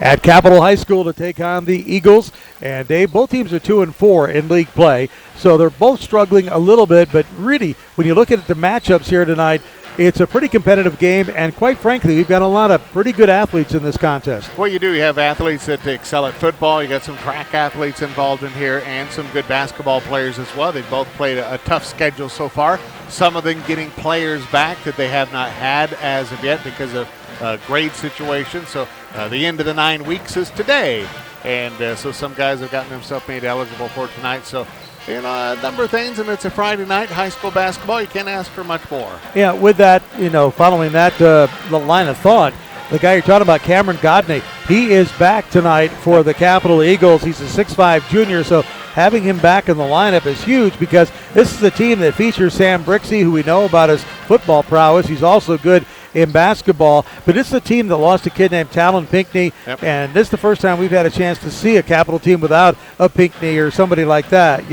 at Capitol High School to take on the Eagles. And Dave, both teams are 2-4 in league play, so they're both struggling a little bit. But really, when you look at the matchups here tonight, it's a pretty competitive game, and quite frankly, we've got a lot of pretty good athletes in this contest. Well, you do. You have athletes that excel at football. You got some track athletes involved in here and some good basketball players as well. They've both played a tough schedule so far. Some of them getting players back that they have not had as of yet because of grade situation. So the end of the 9 weeks is today. And so some guys have gotten themselves made eligible for tonight. So a number of things, and it's a Friday night, high school basketball. You can't ask for much more. Yeah, with that, following that the line of thought, the guy you're talking about, Cameron Godney, he is back tonight for the Capitol Eagles. He's a 6'5 junior, so having him back in the lineup is huge because this is a team that features Sam Brixey, who we know about his football prowess. He's also good in basketball, but it's a team that lost a kid named Talon Pinckney, and this is the first time we've had a chance to see a Capital team without a Pinckney or somebody like that,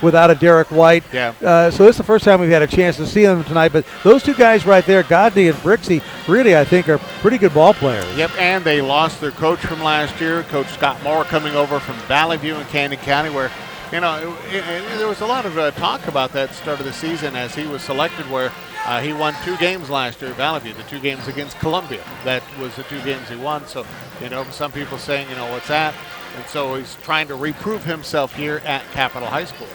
without a Derek White. So this is the first time we've had a chance to see them tonight, but those two guys right there, Godney and Brixey, really I think are pretty good ball players. Yep, and they lost their coach from last year, Coach Scott Moore, coming over from Valley View in Canyon County, where there was a lot of talk about that start of the season as he was selected, where he won 2 games last year at Valley View, the 2 games against Columbia. That was the 2 games he won. So, some people saying, what's that? And so he's trying to reprove himself here at Capitol High School.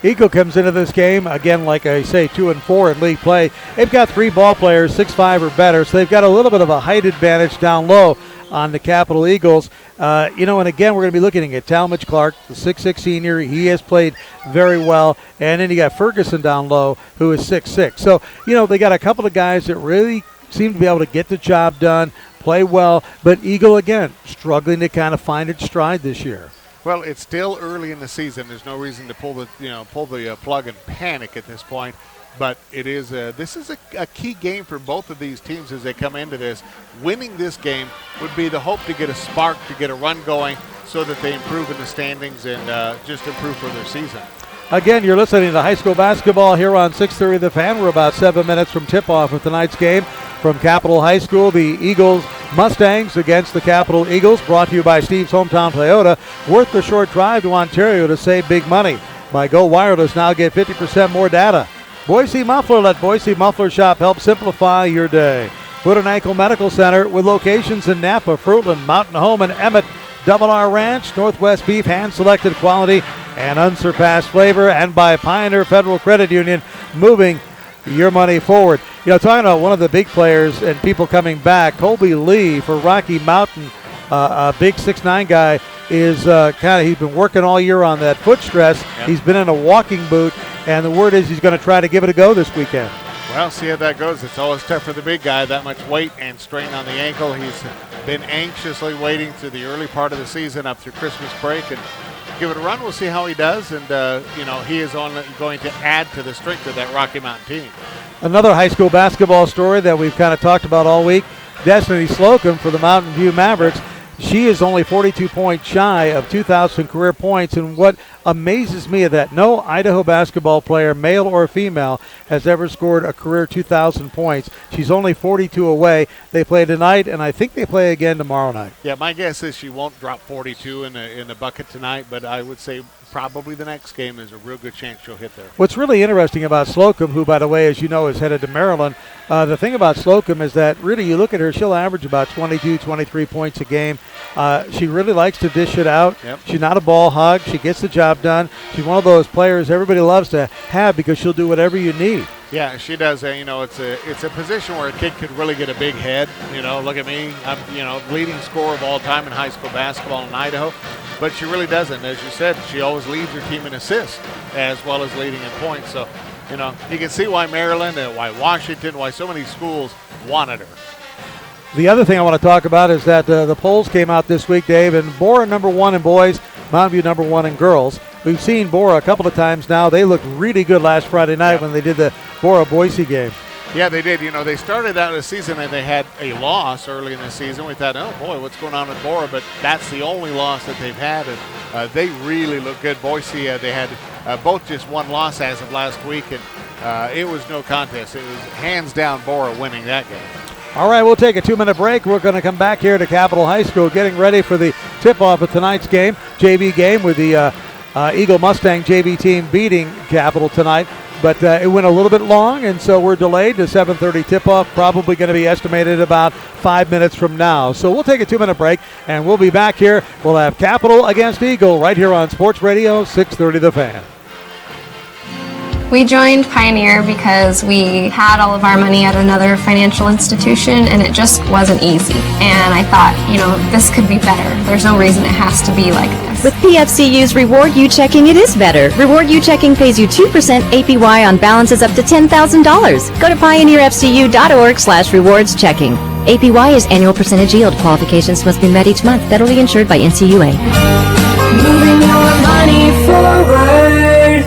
Eagle comes into this game, again, like I say, 2-4 in league play. They've got 3 ball players, 6'5 or better, so they've got a little bit of a height advantage down low on the Capitol Eagles. And again, we're going to be looking at Talmadge Clark, the 6'6 senior. He has played very well. And then you got Ferguson down low, who is 6'6. So, they got a couple of guys that really seem to be able to get the job done, play well. But Eagle, again, struggling to kind of find its stride this year. Well, it's still early in the season. There's no reason to pull the plug and panic at this point. But this is a key game for both of these teams as they come into this. Winning this game would be the hope to get a spark, to get a run going so that they improve in the standings and just improve for their season. Again, you're listening to high school basketball here on 630 The Fan. We're about 7 minutes from tip-off of tonight's game from Capitol High School. The Eagles Mustangs against the Capitol Eagles, brought to you by Steve's Hometown Toyota. Worth the short drive to Ontario to save big money. By Go Wireless, now get 50% more data. Boise Muffler, let Boise Muffler Shop help simplify your day. Foot and Ankle Medical Center with locations in Napa, Fruitland, Mountain Home, and Emmett. Double R Ranch, Northwest Beef, hand-selected quality and unsurpassed flavor. And by Pioneer Federal Credit Union, moving your money forward. Talking about one of the big players and people coming back, Colby Lee for Rocky Mountain, a big 6'9 guy, is he's been working all year on that foot stress. Yep. He's been in a walking boot, and the word is he's going to try to give it a go this weekend. Well, see how that goes. It's always tough for the big guy, that much weight and strain on the ankle. He's been anxiously waiting through the early part of the season up through Christmas break, and give it a run. We'll see how he does, and he is going to add to the strength of that Rocky Mountain team. Another high school basketball story that we've kind of talked about all week, Destiny Slocum for the Mountain View Mavericks. She is only 42 points shy of 2,000 career points, and what amazes me is that no Idaho basketball player, male or female, has ever scored a career 2,000 points. She's only 42 away. They play tonight, and I think they play again tomorrow night. Yeah, my guess is she won't drop 42 in the bucket tonight, but I would say probably the next game there's a real good chance she'll hit there. What's really interesting about Slocum, who, by the way, as you know, is headed to Maryland, the thing about Slocum is that really you look at her, she'll average about 22, 23 points a game. She really likes to dish it out. Yep. She's not a ball hog. She gets the job done. She's one of those players everybody loves to have because she'll do whatever you need. Yeah, she does. It's a position where a kid could really get a big head. Look at me. I'm, leading scorer of all time in high school basketball in Idaho. But she really doesn't. As you said, she always leads her team in assists as well as leading in points. So, you can see why Maryland and why Washington, why so many schools wanted her. The other thing I want to talk about is that the polls came out this week, Dave, and Bora #1 in boys, Mountain View #1 in girls. We've seen Bora a couple of times now. They looked really good last Friday night when they did the Bora-Boise game. Yeah, they did. They started out the season and they had a loss early in the season. We thought, oh, boy, what's going on with Bora? But that's the only loss that they've had, and they really look good. Boise, they had both just one loss as of last week, and it was no contest. It was hands down Bora winning that game. All right, we'll take a 2-minute break. We're going to come back here to Capital High School, getting ready for the tip-off of tonight's game, JV game, with the Eagle Mustang JV team beating Capital tonight. But it went a little bit long, and so we're delayed to 7:30 tip-off, probably going to be estimated about 5 minutes from now. So we'll take a 2-minute break, and we'll be back here. We'll have Capital against Eagle right here on Sports Radio 630 The Fan. We joined Pioneer because we had all of our money at another financial institution and it just wasn't easy. And I thought, this could be better. There's no reason it has to be like this. With PFCU's Reward You Checking, it is better. Reward You Checking pays you 2% APY on balances up to $10,000. Go to pioneerfcu.org/rewardschecking. APY is annual percentage yield. Qualifications must be met each month. Federally insured by NCUA. Moving your money forward.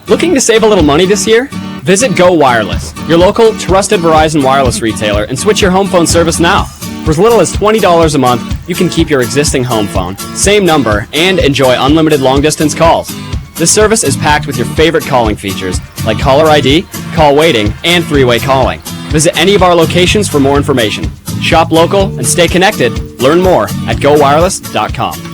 Looking to save a little money this year? Visit Go Wireless, your local trusted Verizon wireless retailer, and switch your home phone service now. For as little as $20 a month, you can keep your existing home phone, same number, and enjoy unlimited long-distance calls. This service is packed with your favorite calling features, like caller ID, call waiting, and three-way calling. Visit any of our locations for more information. Shop local and stay connected. Learn more at gowireless.com.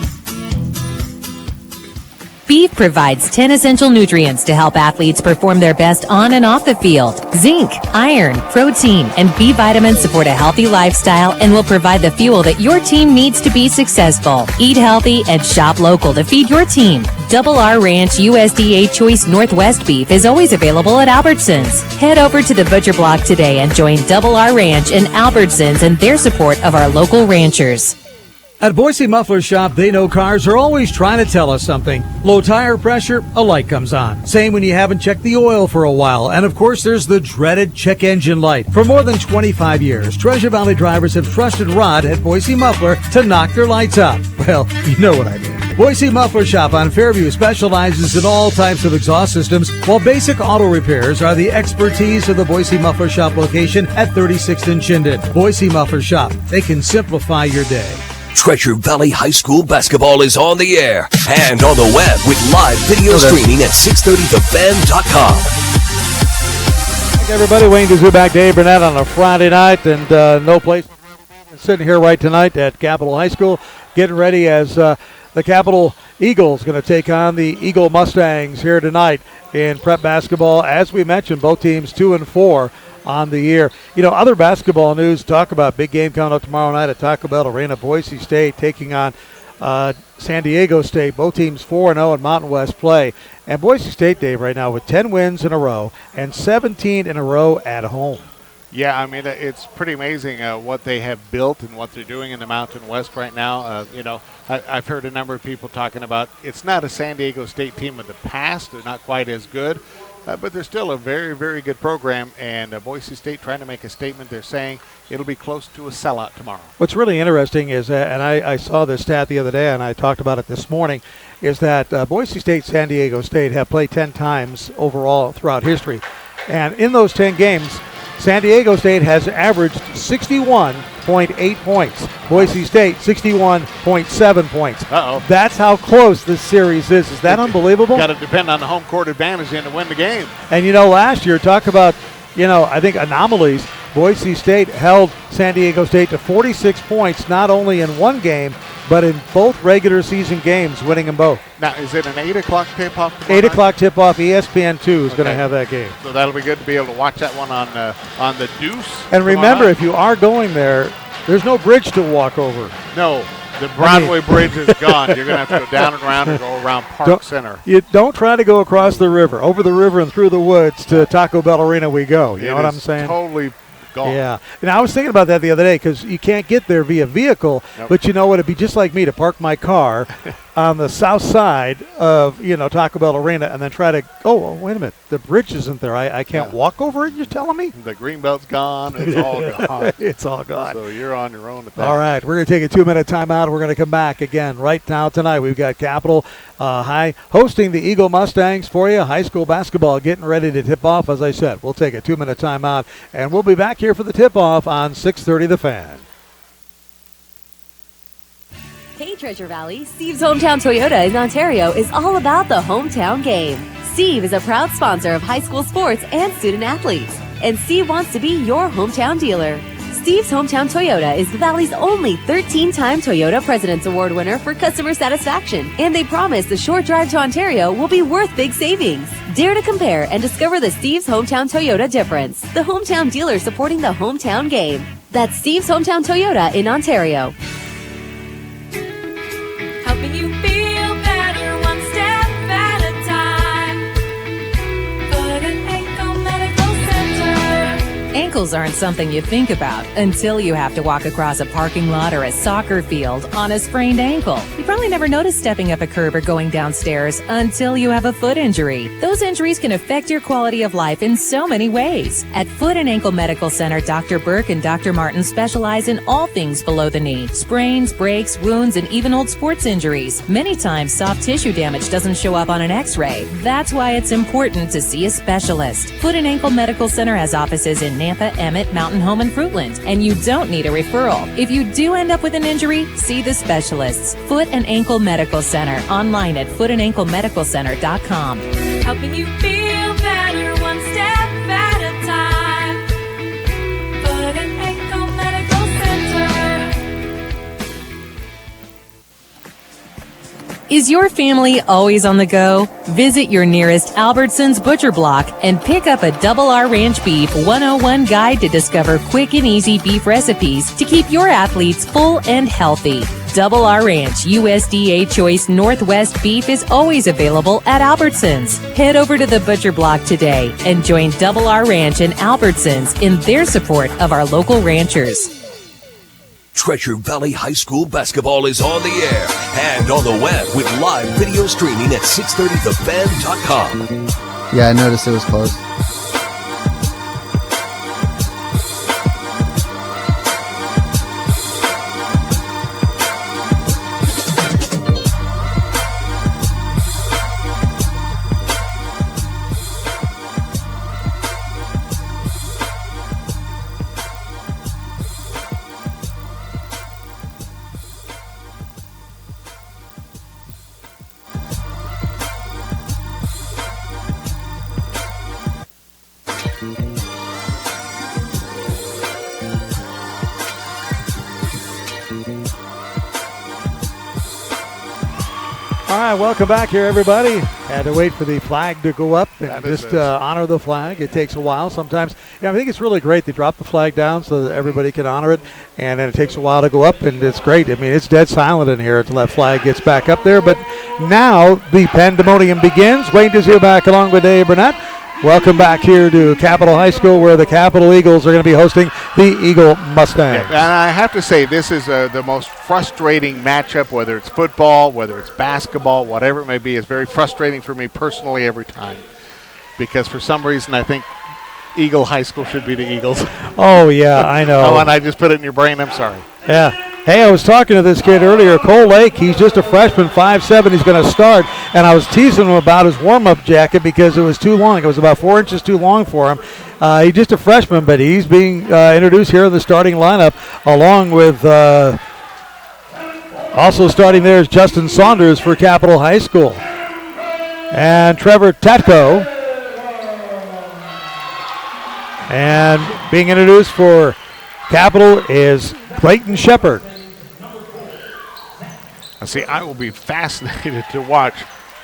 Beef provides 10 essential nutrients to help athletes perform their best on and off the field. Zinc, iron, protein, and B vitamins support a healthy lifestyle and will provide the fuel that your team needs to be successful. Eat healthy and shop local to feed your team. Double R Ranch USDA Choice Northwest Beef is always available at Albertsons. Head over to the Butcher Block today and join Double R Ranch and Albertsons in their support of our local ranchers. At Boise Muffler Shop, they know cars are always trying to tell us something. Low tire pressure, a light comes on. Same when you haven't checked the oil for a while. And of course, there's the dreaded check engine light. For more than 25 years, Treasure Valley drivers have trusted Rod at Boise Muffler to knock their lights out. Well, you know what I mean. Boise Muffler Shop on Fairview specializes in all types of exhaust systems, while basic auto repairs are the expertise of the Boise Muffler Shop location at 36th and Chinden. Boise Muffler Shop, they can simplify your day. Treasure Valley High School basketball is on the air and on the web with live video streaming at 630thefan.com. Thank everybody. Wayne Gazubak, Dave Burnett on a Friday night, and no place. Sitting here right tonight at Capital High School, getting ready as the Capital Eagles going to take on the Eagle Mustangs here tonight in prep basketball. As we mentioned, both teams 2-4 on the year. Other basketball news, talk about big game coming up tomorrow night at Taco Bell Arena. Boise State taking on San Diego State. Both teams 4-0 in Mountain West play. And Boise State, Dave, right now with 10 wins in a row and 17 in a row at home. Yeah, I mean, it's pretty amazing what they have built and what they're doing in the Mountain West right now. I've heard a number of people talking about it's not a San Diego State team of the past. They're not quite as good. But they're still a very, very good program, and Boise State trying to make a statement. They're saying it'll be close to a sellout tomorrow. What's really interesting is, and I saw this stat the other day, and I talked about it this morning, is that Boise State, San Diego State have played 10 times overall throughout history. And in those 10 games, San Diego State has averaged 61.8 points. Boise State, 61.7 points. Uh-oh. That's how close this series is. Is that unbelievable? Got to depend on the home court advantage then to win the game. And, last year, talk about, I think anomalies. Boise State held San Diego State to 46 points, not only in one game, but in both regular season games, winning them both. Now, is it an 8 o'clock tip-off? 8 o'clock tip-off. ESPN2 is going to have that game. So that'll be good to be able to watch that one on the Deuce. And remember, if you are going there, there's no bridge to walk over. No, the Broadway Bridge is gone. You're going to have to go down and around and go around Park Center. You don't try to go across the river, over the river and through the woods to Taco Bell Arena we go. You know what I'm saying? Totally gone. Yeah. And I was thinking about that the other day because you can't get there via vehicle, but you know what? It'd be just like me to park my car on the south side of, Taco Bell Arena and then try to, wait a minute, the bridge isn't there. I can't walk over it, you're telling me? The Greenbelt's gone. It's all gone. It's all gone. So you're on your own at that. All right, we're going to take a 2-minute timeout. We're going to come back again right now tonight. We've got Capital High hosting the Eagle Mustangs for you. High school basketball getting ready to tip off. As I said, we'll take a 2-minute timeout, and we'll be back here for the tip-off on 630 The Fan. Hey Treasure Valley, Steve's Hometown Toyota in Ontario is all about the hometown game. Steve is a proud sponsor of high school sports and student athletes. and Steve wants to be your hometown dealer. Steve's Hometown Toyota is the Valley's only 13-time Toyota President's Award winner for customer satisfaction, and they promise the short drive to Ontario will be worth big savings. Dare to compare and discover the Steve's Hometown Toyota difference. The hometown dealer supporting the hometown game. That's Steve's Hometown Toyota in Ontario. Helping you feel better one step at a time. Foot and Ankle Medical Center. Ankles aren't something you think about until you have to walk across a parking lot or a soccer field on a sprained ankle. You probably never noticed stepping up a curb or going downstairs until you have a foot injury. Those injuries can affect your quality of life in so many ways. At Foot and Ankle Medical Center, Dr. Burke and Dr. Martin specialize in all things below the knee: sprains, breaks, wounds, and even old sports injuries. Many times, soft tissue damage doesn't show up on an x-ray. That's why it's important to see a specialist. Foot and Ankle Medical Center has offices in Nampa, Emmett, Mountain Home, and Fruitland, and you don't need a referral. If you do end up with an injury, see the specialists. Foot and Ankle Medical Center, online at footandanklemedicalcenter.com. Helping you feel better one step at a time. Foot and Ankle Medical Center. Is your family always on the go? Visit your nearest Albertsons Butcher Block and pick up a Double R Ranch Beef 101 guide to discover quick and easy beef recipes to keep your athletes full and healthy. Double R Ranch USDA Choice Northwest Beef is always available at Albertsons. Head over to the Butcher Block today and join Double R Ranch and Albertsons in their support of our local ranchers. Treasure Valley High School basketball is on the air and on the web with live video streaming at 630thefan.com. Yeah, I noticed it was closed. All right, welcome back here, everybody. Had to wait for the flag to go up and just honor the flag. It takes a while sometimes. Yeah, I think it's really great. They drop the flag down so that everybody can honor it, and then it takes a while to go up, and it's great. I mean, it's dead silent in here until that flag gets back up there. But now the pandemonium begins. Wayne Desir back along with Dave Burnett. Welcome back here to Capital High School, where the Capital Eagles are going to be hosting the Eagle Mustangs. And I have to say, this is the most frustrating matchup, whether it's football, whether it's basketball, whatever it may be. It's very frustrating for me personally every time, because for some reason I think Eagle High School should be the Eagles. Oh, yeah, I know. Oh, and I just put it in your brain. I'm sorry. Yeah. Hey, I was talking to this kid earlier, Cole Lake. He's just a freshman, 5'7". He's going to start. And I was teasing him about his warm-up jacket because it was too long. It was about 4 inches too long for him. He's just a freshman, but he's being introduced here in the starting lineup, along with also starting there is Justin Saunders for Capital High School. And Trevor Tatko. And being introduced for Capital is Clayton Shepard. See, I will be fascinated to watch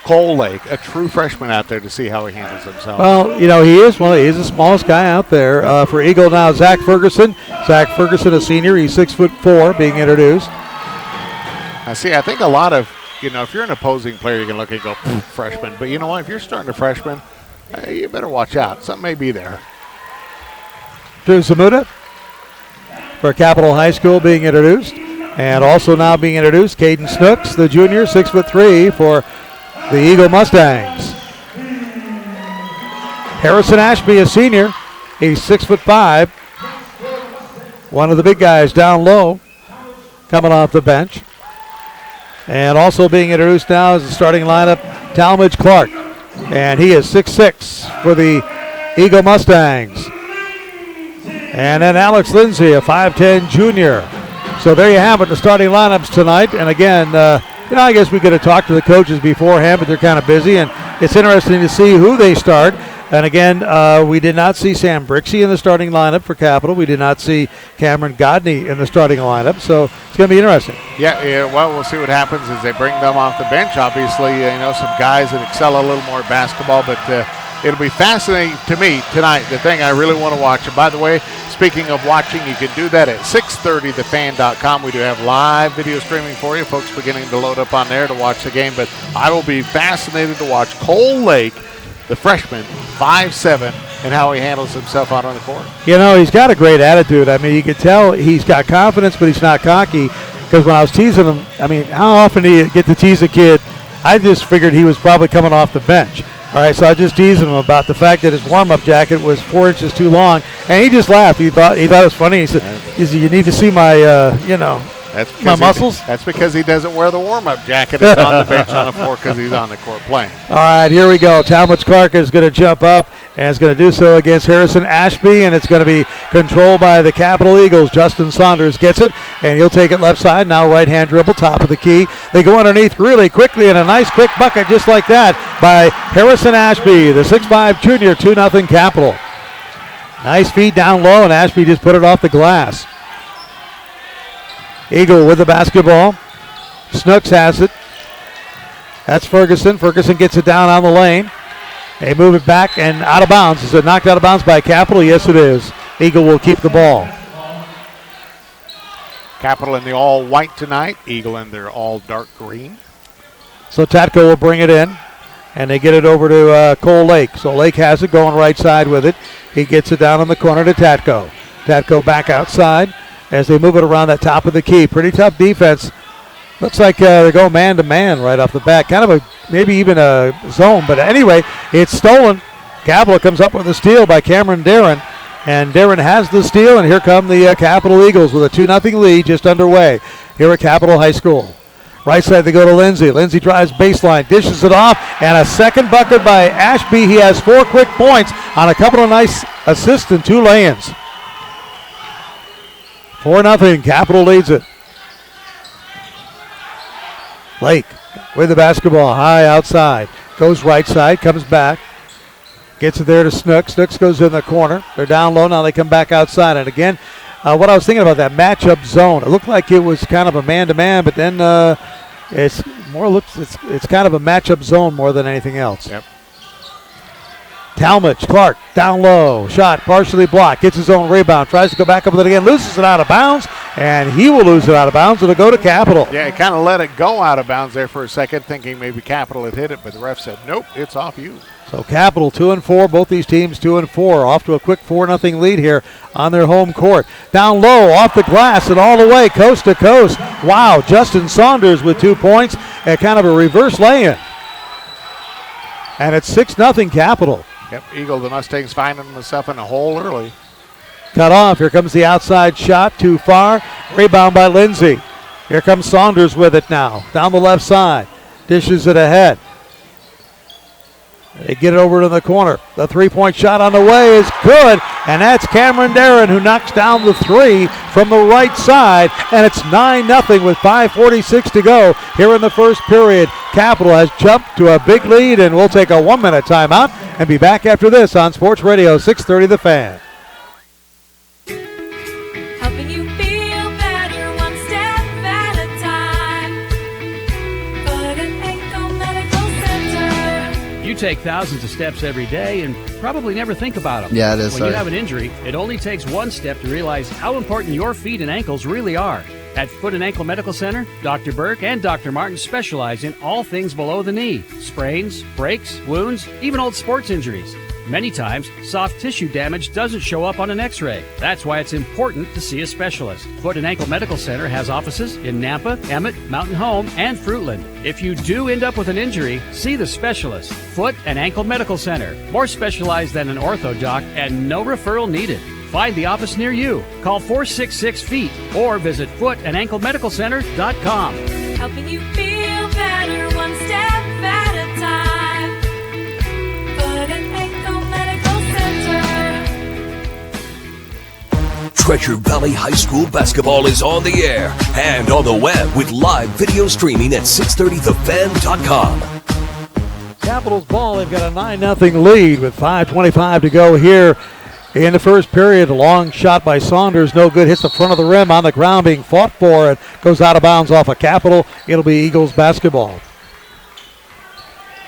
Cole Lake, a true freshman out there, to see how he handles himself. Well, you know, he is the smallest guy out there. For Eagle now, Zach Ferguson. Zach Ferguson, a senior. He's 6'4", being introduced. I think a lot of, if you're an opposing player, you can look and go, freshman. But you know what? If you're starting a freshman, you better watch out. Something may be there. Drew Zamuda for Capital High School being introduced. And also now being introduced, Caden Snooks, the junior, 6'3", for the Eagle Mustangs. Harrison Ashby, a senior. He's 6'5". One of the big guys down low, coming off the bench. And also being introduced now is the starting lineup, Talmadge Clark. And he is 6'6" for the Eagle Mustangs. And then Alex Lindsay, a 5'10" junior. So there you have it, the starting lineups tonight. And again, I guess we could have talked to the coaches beforehand, but they're kind of busy. And it's interesting to see who they start. And again, we did not see Sam Brixey in the starting lineup for Capital. We did not see Cameron Godney in the starting lineup. So it's going to be interesting. Yeah, well, we'll see what happens as they bring them off the bench. Obviously, some guys that excel a little more at basketball, but it'll be fascinating to me tonight. The thing I really want to watch, and by the way, speaking of watching, you can do that at 630thefan.com. We do have live video streaming for you. Folks beginning to load up on there to watch the game, but I will be fascinated to watch Cole Lake, the freshman, 5'7", and how he handles himself out on the court. He's got a great attitude. I mean, you can tell he's got confidence, but he's not cocky. Because when I was teasing him, I mean, how often do you get to tease a kid? I just figured he was probably coming off the bench. All right, so I just teased him about the fact that his warm-up jacket was 4 inches too long, and he just laughed. He thought it was funny. He said, "You need to see my, my muscles." That's because he doesn't wear the warm-up jacket. It's on the bench on the floor because he's on the court playing. All right, here we go. Talmadge Clark is going to jump up and is going to do so against Harrison Ashby, and it's going to be controlled by the Capital Eagles. Justin Saunders gets it, and he'll take it left side. Now right-hand dribble, top of the key. They go underneath really quickly, and a nice quick bucket just like that by Harrison Ashby, the 6'5 junior, 2-0 Capital. Nice feed down low, and Ashby just put it off the glass. Eagle with the basketball. Snooks has it. That's Ferguson. Ferguson gets it down on the lane. They move it back and out of bounds. Is it knocked out of bounds by Capital? Yes, it is. Eagle will keep the ball. Capital in the all-white tonight. Eagle in their all-dark green. So Tatko will bring it in, and they get it over to Cole Lake. So Lake has it, going right side with it. He gets it down in the corner to Tatko. Tatko back outside as they move it around that top of the key. Pretty tough defense. Looks like they go man-to-man right off the bat. Kind of maybe even a zone. But anyway, it's stolen. Capital comes up with a steal by Cameron Darren. And Darren has the steal, and here come the Capital Eagles with a 2-0 lead just underway here at Capital High School. Right side they go to Lindsay. Lindsay drives baseline, dishes it off, and a second bucket by Ashby. He has 4 quick points on a couple of nice assists and 2 lay-ins. 4-0, Capital leads it. Lake with the basketball high outside. Goes right side, comes back. Gets it there to Snooks. Snooks goes in the corner. They're down low. Now they come back outside. And again, what I was thinking about that matchup zone, it looked like it was kind of a man-to-man, but then it's kind of a matchup zone more than anything else. Yep. Talmadge, Clark, down low. Shot partially blocked. Gets his own rebound. Tries to go back up with it again. Loses it out of bounds. And he will lose it out of bounds. It'll go to Capital. Yeah, he kind of let it go out of bounds there for a second, thinking maybe Capital had hit it, but the ref said, nope, it's off you. So Capital 2-4. Both these teams 2-4. Off to a quick 4-0 lead here on their home court. Down low, off the glass, and all the way, coast to coast. Wow, Justin Saunders with 2 points and kind of a reverse lay-in. And it's 6-0 Capital. Yep, Eagle, the Mustangs finding themselves in a hole early. Cut off. Here comes the outside shot. Too far. Rebound by Lindsay. Here comes Saunders with it now. Down the left side. Dishes it ahead. They get it over to the corner. The three-point shot on the way is good. And that's Cameron Darren who knocks down the 3 from the right side. And it's 9-0 with 5:46 to go here in the first period. Capital has jumped to a big lead, and we'll take a 1-minute timeout and be back after this on Sports Radio 630 The Fan. Helping you feel better one step at a time. Foot and Ankle Medical Center. You take thousands of steps every day and probably never think about them. Yeah, it is. When you have an injury, it only takes one step to realize how important your feet and ankles really are. At Foot and Ankle Medical Center, Dr. Burke and Dr. Martin specialize in all things below the knee. Sprains, breaks, wounds, even old sports injuries. Many times, soft tissue damage doesn't show up on an x-ray. That's why it's important to see a specialist. Foot and Ankle Medical Center has offices in Nampa, Emmett, Mountain Home, and Fruitland. If you do end up with an injury, see the specialist. Foot and Ankle Medical Center. More specialized than an ortho doc and no referral needed. Find the office near you. Call 466-FEET or visit footandAnkleMedicalCenter.com. Helping you feel better one step at a time. Foot and Ankle Medical Center. Treasure Valley High School basketball is on the air and on the web with live video streaming at 630thefan.com. Capitals ball. They've got a 9-0 lead with 5:25 to go here in the first period. A long shot by Saunders, no good. Hits the front of the rim on the ground, being fought for, and goes out of bounds off of Capital. It'll be Eagles basketball.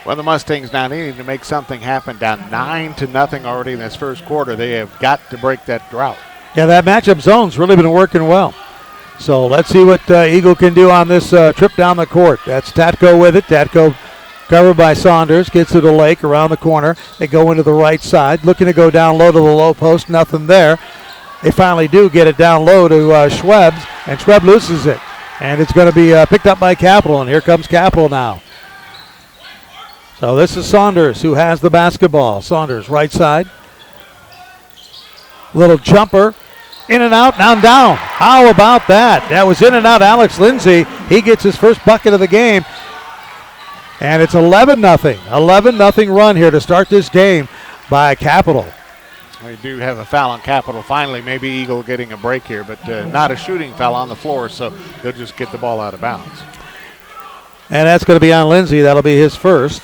Well, the Mustangs now needing to make something happen, down 9-0 already in this first quarter. They have got to break that drought. Yeah, that matchup zone's really been working well. So let's see what Eagle can do on this trip down the court. That's Tatko with it. Tatko covered by Saunders, gets to the Lake around the corner. They go into the right side, looking to go down low to the low post. Nothing there. They finally do get it down low to Schwebs, and Schweb loses it. And it's going to be picked up by Capital, and here comes Capital now. So this is Saunders who has the basketball. Saunders, right side. Little jumper. In and out, now down. How about that? That was in and out. Alex Lindsay, he gets his first bucket of the game. And it's 11-0. 11-0 run here to start this game by Capital. We do have a foul on Capital finally. Maybe Eagle getting a break here, but not a shooting foul on the floor, so they'll just get the ball out of bounds. And that's going to be on Lindsay. That'll be his first.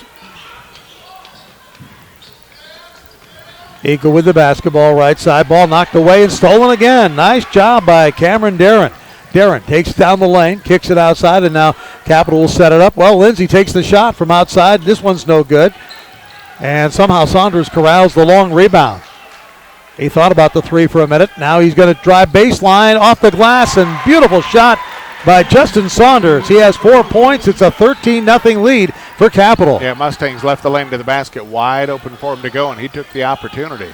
Eagle with the basketball, right side. Ball knocked away and stolen again. Nice job by Cameron Darren. Darren takes it down the lane, kicks it outside, and now Capital will set it up. Well, Lindsay takes the shot from outside. This one's no good. And somehow Saunders corrals the long rebound. He thought about the three for a minute. Now he's going to drive baseline off the glass, and beautiful shot by Justin Saunders. He has 4 points. It's a 13-0 lead for Capital. Yeah, Mustangs left the lane to the basket wide open for him to go, and he took the opportunity.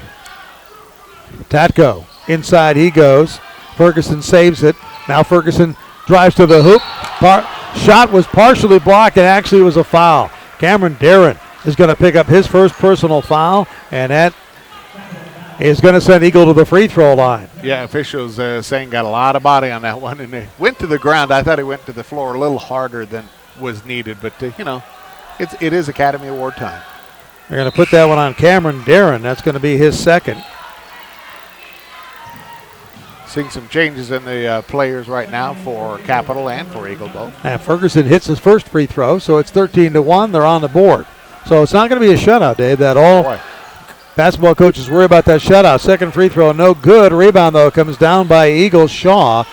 Tatko, inside he goes. Ferguson saves it. Now Ferguson drives to the hoop. Shot was partially blocked, and actually was a foul. Cameron Darren is going to pick up his first personal foul, and that is going to send Eagle to the free throw line. Yeah, officials saying got a lot of body on that one, and they went to the ground. I thought he went to the floor a little harder than was needed, but, it is Academy Award time. They're going to put that one on Cameron Darren. That's going to be his second. Seeing some changes in the players right now for Capital and for Eagle both. And Ferguson hits his first free throw, so it's 13-1. They're on the board. So it's not going to be a shutout, Dave. That all Boy. Basketball coaches worry about that shutout. Second free throw, no good. Rebound, though, comes down by Eagle Shaw.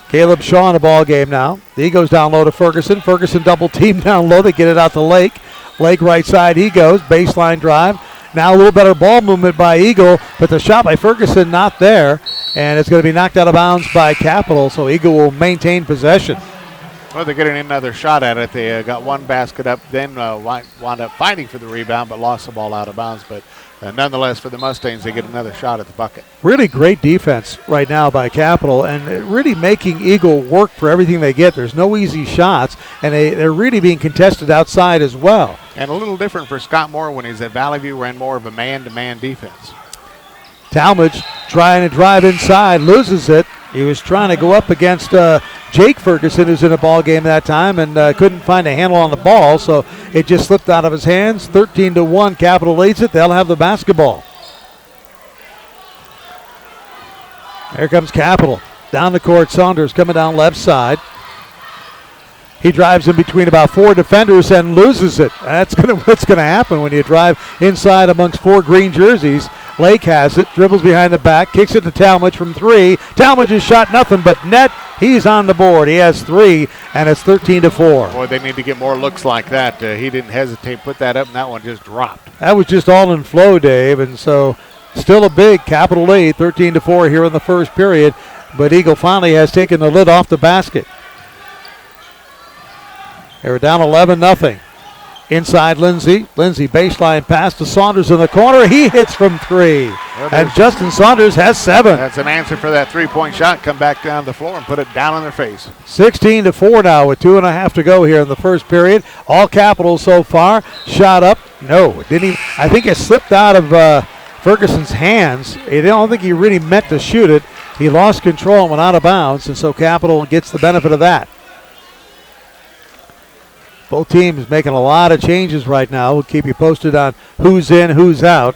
Caleb Shaw in the ball game now. He goes down low to Ferguson. Ferguson double team down low. They get it out to Lake. Lake right side he goes. Baseline drive. Now a little better ball movement by Eagle, but the shot by Ferguson not there. And it's going to be knocked out of bounds by Capital, so Eagle will maintain possession. Well, they're getting another shot at it. They got one basket up, then wound up fighting for the rebound, but lost the ball out of bounds. But nonetheless, for the Mustangs, they get another shot at the bucket. Really great defense right now by Capital, and really making Eagle work for everything they get. There's no easy shots, and they're really being contested outside as well. And a little different for Scott Moore when he's at Valley View, ran more of a man-to-man defense. Talmadge trying to drive inside, loses it. He was trying to go up against Jake Ferguson, who's in the ball game that time, and couldn't find a handle on the ball, so it just slipped out of his hands. 13-1, Capital leads it. They'll have the basketball. Here comes Capital. Down the court, Saunders coming down left side. He drives in between about four defenders and loses it. That's what's going to happen when you drive inside amongst four green jerseys. Lake has it, dribbles behind the back, kicks it to Talmadge from three. Talmadge has shot nothing but net. He's on the board. He has three, and it's 13-4. Boy, they need to get more looks like that. He didn't hesitate, put that up, and that one just dropped. That was just all in flow, Dave, and so still a big Capital lead, 13-4 here in the first period, but Eagle finally has taken the lid off the basket. They were down 11-0. Inside Lindsay. Lindsay baseline pass to Saunders in the corner. He hits from three. And Justin Saunders has 7. That's an answer for that three-point shot. Come back down the floor and put it down on their face. 16-4 now with 2.5 to go here in the first period. All Capitals so far. Shot up. No, it didn't even. I think it slipped out of Ferguson's hands. I don't think he really meant to shoot it. He lost control and went out of bounds, and so Capital gets the benefit of that. Both teams making a lot of changes right now. We'll keep you posted on who's in, who's out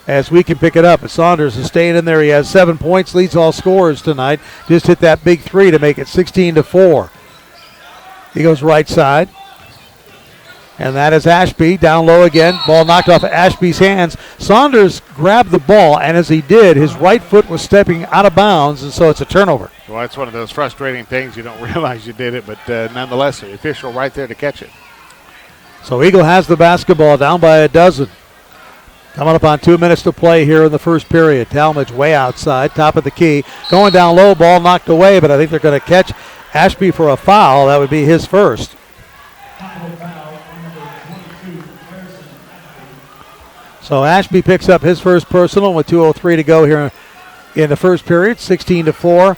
as we can pick it up. But Saunders is staying in there. He has 7 points, leads all scorers tonight. Just hit that big three to make it 16-4. He goes right side. And that is Ashby down low again. Ball knocked off Ashby's hands. Saunders grabbed the ball, and as he did, his right foot was stepping out of bounds, and so it's a turnover. Well, it's one of those frustrating things. You don't realize you did it, but nonetheless, the official right there to catch it. So Eagle has the basketball down by a dozen. Coming up on 2 minutes to play here in the first period. Talmadge way outside, top of the key. Going down low, ball knocked away, but I think they're going to catch Ashby for a foul. That would be his first. So Ashby picks up his first personal with 2:03 to go here in the first period, 16-4.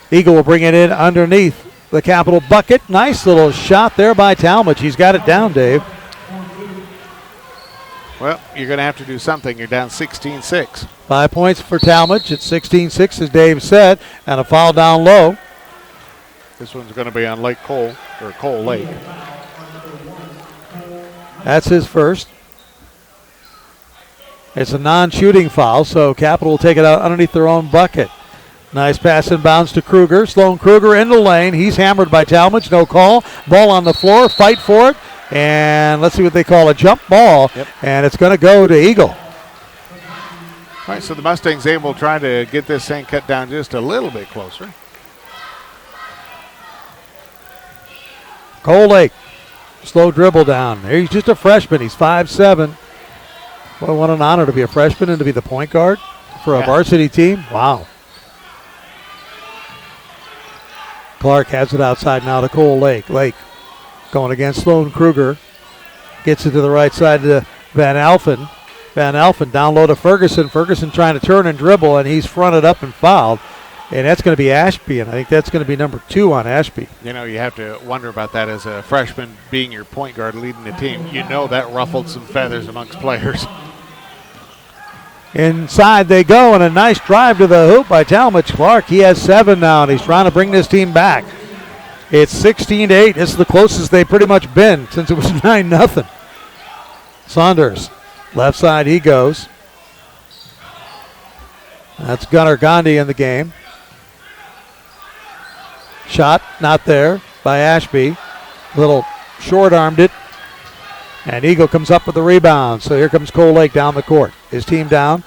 Eagle will bring it in underneath the Capital bucket. Nice little shot there by Talmadge. He's got it down, Dave. Well, you're going to have to do something. You're down 16-6. 5 points for Talmadge. It's 16-6, as Dave said, and a foul down low. This one's going to be on Lake Cole, or Cole Lake. That's his first. It's a non-shooting foul, so Capital will take it out underneath their own bucket. Nice pass and bounce to Kruger. Sloan Kruger in the lane. He's hammered by Talmadge. No call. Ball on the floor. Fight for it. And let's see what they call a jump ball. Yep. And it's going to go to Eagle. All right, so the Mustangs able to try to get this thing cut down just a little bit closer. Cole Lake. Slow dribble down. He's just a freshman. He's 5'7". Well, what an honor to be a freshman and to be the point guard for a varsity team. Wow. Clark has it outside now to Cole Lake. Lake going against Sloan Kruger. Gets it to the right side to Van Alphen. Van Alphen down low to Ferguson. Ferguson trying to turn and dribble, and he's fronted up and fouled. And that's going to be Ashby, and I think that's going to be number 2 on Ashby. You know, you have to wonder about that as a freshman being your point guard leading the team. You know that ruffled some feathers amongst players. Inside they go, and a nice drive to the hoop by Talmadge. Clark, he has 7 now, and he's trying to bring this team back. It's 16-8. This is the closest they've pretty much been since it was 9-0. Saunders, left side he goes. That's Gunnar Gandhi in the game. Shot, not there by Ashby. Little short-armed it. And Eagle comes up with the rebound. So here comes Cole Lake down the court. His team down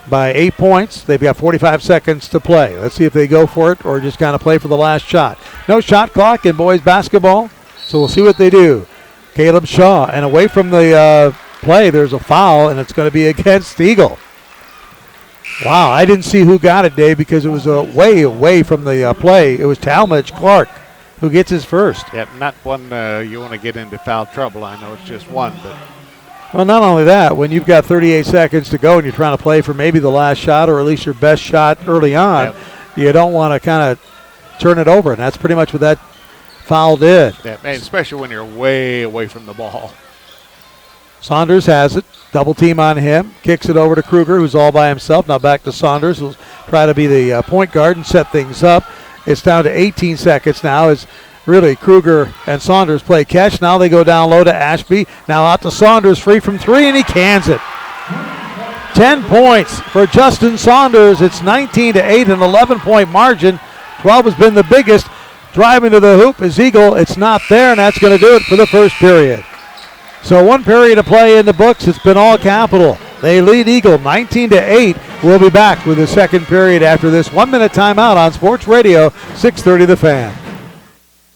by 8 points. They've got 45 seconds to play. Let's see if they go for it or just kind of play for the last shot. No shot clock in boys basketball, so we'll see what they do. Caleb Shaw, and away from the play, there's a foul, and it's going to be against Eagle. Wow, I didn't see who got it, Dave, because it was way away from the play. It was Talmadge Clark who gets his first. Yeah, not one you want to get into foul trouble. I know it's just one, but. Well, not only that, when you've got 38 seconds to go and you're trying to play for maybe the last shot or at least your best shot early on, you don't want to kind of turn it over, and that's pretty much what that foul did. Yeah, and especially when you're way away from the ball. Saunders has it. Double team on him. Kicks it over to Kruger, who's all by himself. Now back to Saunders, who'll try to be the point guard and set things up. It's down to 18 seconds now as really Kruger and Saunders play catch. Now they go down low to Ashby. Now out to Saunders, free from 3, and he cans it. 10 points for Justin Saunders. It's 19-8, an 11-point margin. 12 has been the biggest. Driving to the hoop is Eagle. It's not there, and that's going to do it for the first period. So 1 period of play in the books. It's been all Capital. They lead Eagle 19-8. We'll be back with the second period after this 1-minute timeout on Sports Radio 630 The Fan.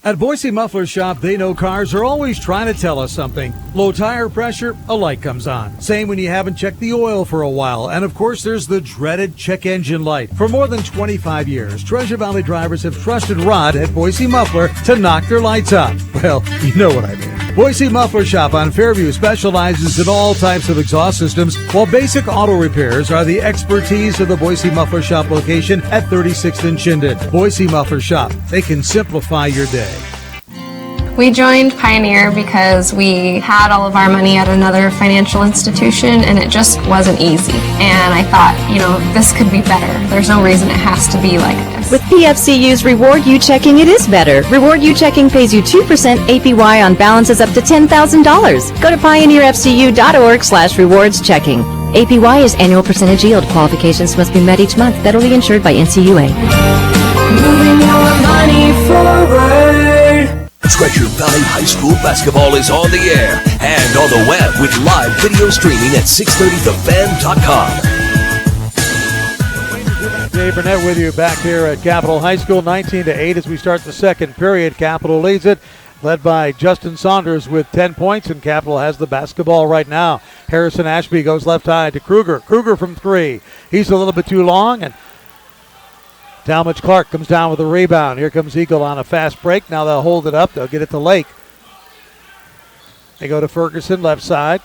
At Boise Muffler Shop, they know cars are always trying to tell us something. Low tire pressure, a light comes on. Same when you haven't checked the oil for a while. And of course, there's the dreaded check engine light. For more than 25 years, Treasure Valley drivers have trusted Rod at Boise Muffler to knock their lights out. Well, you know what I mean. Boise Muffler Shop on Fairview specializes in all types of exhaust systems, while basic auto repairs are the expertise of the Boise Muffler Shop location at 36th and Chinden. Boise Muffler Shop. They can simplify your day. We joined Pioneer because we had all of our money at another financial institution and it just wasn't easy. And I thought, this could be better. There's no reason it has to be like this. With PFCU's Reward You Checking, it is better. Reward You Checking pays you 2% APY on balances up to $10,000. Go to pioneerfcu.org/rewards-checking. APY is annual percentage yield. Qualifications must be met each month. Federally insured by NCUA. Moving your money forward. Treasure Valley High School basketball is on the air and on the web with live video streaming at 630thefan.com. Dave Burnett with you back here at Capital High School, 19-8 as we start the second period. Capital leads it, led by Justin Saunders with 10 points, and Capital has the basketball right now. Harrison Ashby goes left side to Kruger. Kruger from three. He's a little bit too long, and Talmadge Clark comes down with a rebound. Here comes Eagle on a fast break. Now they'll hold it up. They'll get it to Lake. They go to Ferguson, left side.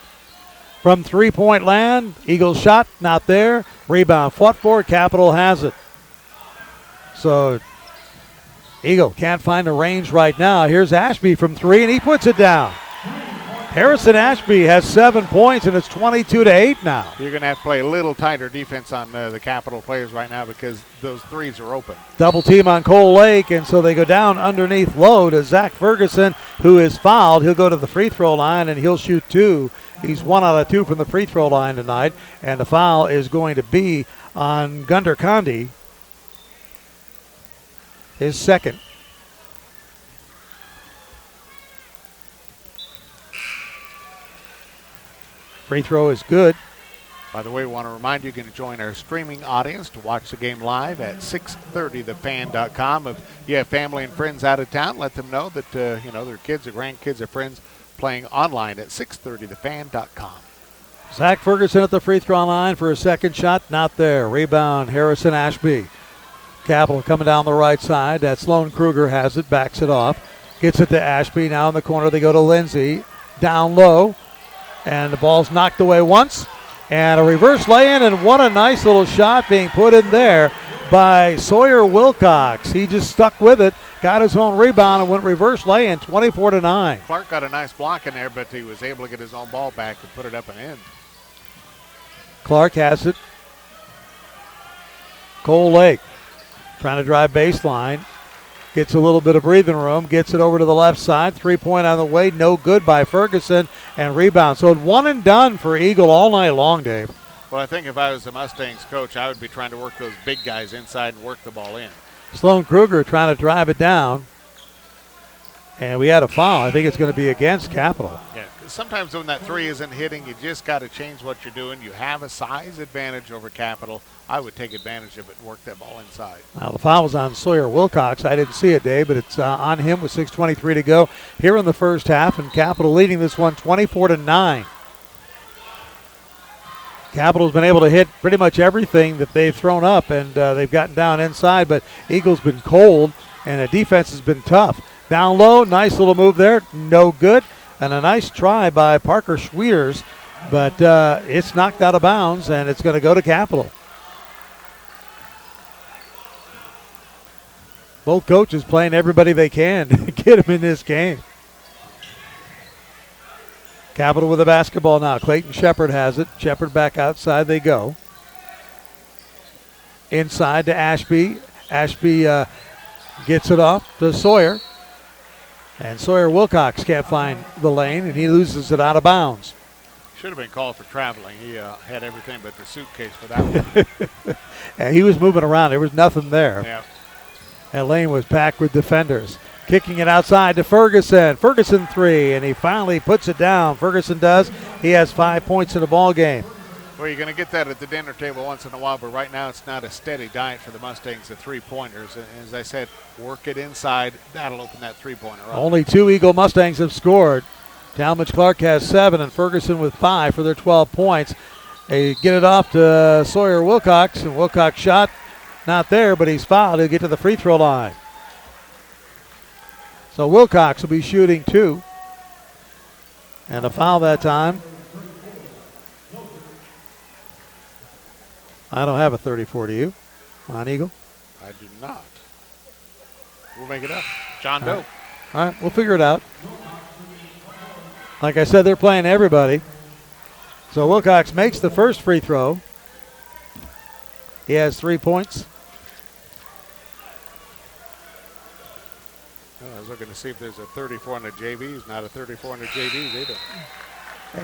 From three-point land, Eagles shot, not there. Rebound fought for, Capital has it. So Eagle can't find a range right now. Here's Ashby from three, and he puts it down. Harrison Ashby has 7 points, and it's 22-8 now. You're going to have to play a little tighter defense on the Capital players right now because those threes are open. Double team on Cole Lake, and so they go down underneath low to Zach Ferguson, who is fouled. He'll go to the free throw line, and he'll shoot two. He's 1 out of 2 from the free throw line tonight, and the foul is going to be on Gunter Condi, his second. Free throw is good. By the way, we want to remind you, you can join our streaming audience to watch the game live at 630thefan.com. If you have family and friends out of town, let them know that their kids or grandkids or friends playing online at 630thefan.com. Zach Ferguson at the free throw line for a second shot. Not there. Rebound, Harrison Ashby. Capital coming down the right side. That Sloan Kruger has it, backs it off. Gets it to Ashby. Now in the corner they go to Lindsay. Down low. And the ball's knocked away once. And a reverse lay-in, and what a nice little shot being put in there by Sawyer Wilcox. He just stuck with it, got his own rebound, and went reverse lay-in, 24-9. Clark got a nice block in there, but he was able to get his own ball back and put it up and in. Clark has it. Cole Lake trying to drive baseline. Gets a little bit of breathing room. Gets it over to the left side. 3-point on the way. No good by Ferguson. And rebound. So one and done for Eagle all night long, Dave. Well, I think if I was the Mustangs coach, I would be trying to work those big guys inside and work the ball in. Sloan Kruger trying to drive it down. And we had a foul. I think it's going to be against Capital. Yeah, sometimes when that three isn't hitting, you just got to change what you're doing. You have a size advantage over Capital. I would take advantage of it and work that ball inside. Now, the foul was on Sawyer Wilcox. I didn't see it, Dave, but it's on him with 6:23 to go here in the first half, and Capital leading this one 24-9. Capital's been able to hit pretty much everything that they've thrown up, and they've gotten down inside, but Eagles been cold, and the defense has been tough. Down low, nice little move there, no good, and a nice try by Parker Schwieters, but it's knocked out of bounds, and it's going to go to Capital. Both coaches playing everybody they can to get them in this game. Capital with the basketball now. Clayton Shepard has it. Shepard back outside they go. Inside to Ashby. Ashby gets it off to Sawyer. And Sawyer Wilcox can't find the lane, and he loses it out of bounds. Should have been called for traveling. He had everything but the suitcase for that one. And he was moving around. There was nothing there. Yeah. That lane was packed with defenders. Kicking it outside to Ferguson. Ferguson three, and he finally puts it down. Ferguson does. He has 5 points in the ball game. Well, you're going to get that at the dinner table once in a while, but right now it's not a steady diet for the Mustangs, the three-pointers. And as I said, work it inside. That'll open that three-pointer up. Only 2 Eagle Mustangs have scored. Talmadge Clark has 7, and Ferguson with 5 for their 12 points. They get it off to Sawyer Wilcox, and Wilcox shot. Not there, but he's fouled. He'll get to the free throw line. So Wilcox will be shooting 2. And a foul that time. I don't have a 34, do you? On Eagle? I do not. We'll make it up. John Doe. All right, we'll figure it out. Like I said, they're playing everybody. So Wilcox makes the first free throw. He has 3 points. I was looking to see if there's a 34 on the JVs. Not a 34 on the JVs either.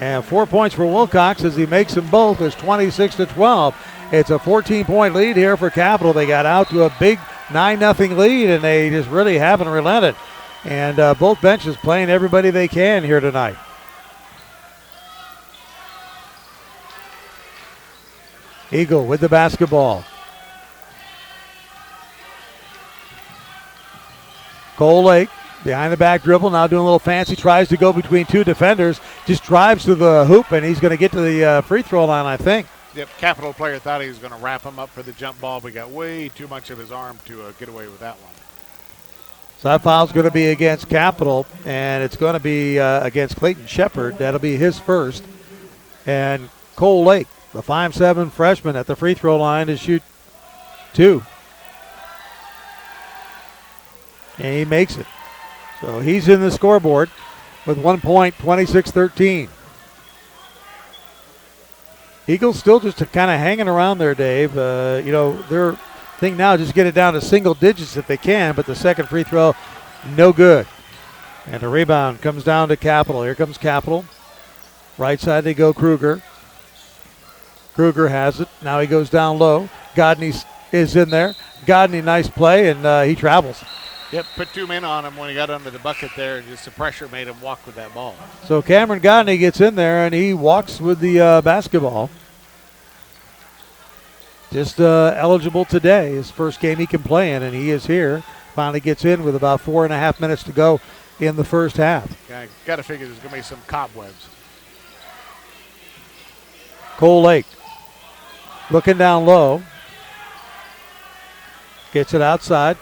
And 4 points for Wilcox as he makes them both. It's 26-12. It's a 14-point lead here for Capital. They got out to a big 9-0 lead, and they just really haven't relented. And both benches playing everybody they can here tonight. Eagle with the basketball. Cole Lake behind the back dribble, now doing a little fancy, tries to go between two defenders, just drives to the hoop, and he's going to get to the free throw line, I think. Yep, Capital player thought he was going to wrap him up for the jump ball, but got way too much of his arm to get away with that one. So that foul's going to be against Capital, and it's going to be against Clayton Shepard. That'll be his first. And Cole Lake, the 5'7" freshman at the free throw line to shoot 2. And he makes it. So he's in the scoreboard with 1 point, 26-13. Eagles still just kind of hanging around there, Dave. Their thing now just get it down to single digits if they can, but the second free throw, no good. And the rebound comes down to Capital. Here comes Capital. Right side they go Kruger. Kruger has it. Now he goes down low. Godney is in there. Godney, nice play, and he travels. Yep, put 2 men on him when he got under the bucket there. Just the pressure made him walk with that ball. So Cameron Godney gets in there, and he walks with the basketball. Just eligible today. His first game he can play in, and he is here. Finally gets in with about 4.5 minutes to go in the first half. Got to figure there's going to be some cobwebs. Cole Lake looking down low. Gets it outside.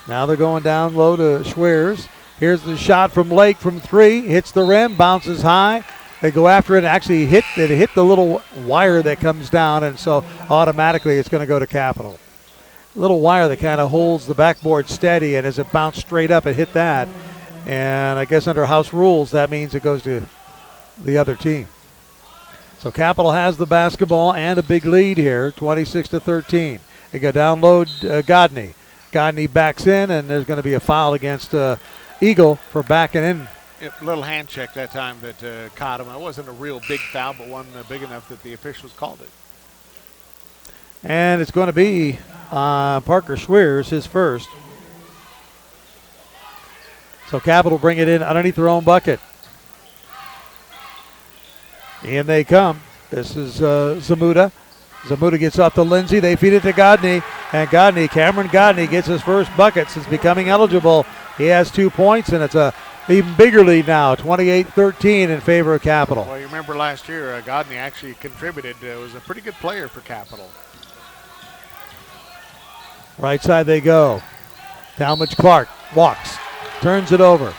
Now they're going down low to Schweers. Here's the shot from Lake from 3. Hits the rim, bounces high. They go after it and actually hit the little wire that comes down, and so automatically it's going to go to Capital. Little wire that kind of holds the backboard steady, and as it bounced straight up, it hit that. And I guess under house rules, that means it goes to the other team. So Capital has the basketball and a big lead here, 26-13. They go down low, Godney. Godney backs in, and there's going to be a foul against Eagle for backing in. Yep, little hand check that time that caught him. It wasn't a real big foul, but one big enough that the officials called it. And it's going to be Parker Schweers, his first. So Capital bring it in underneath their own bucket. In they come. This is Zamuda. Zamuda gets off to Lindsay. They feed it to Godney. And Cameron Godney gets his first bucket since becoming eligible. He has 2 points, and it's a even bigger lead now, 28-13 in favor of Capital. Well, you remember last year, Godney actually contributed. Was a pretty good player for Capital. Right side they go. Talmadge Clark walks, turns it over.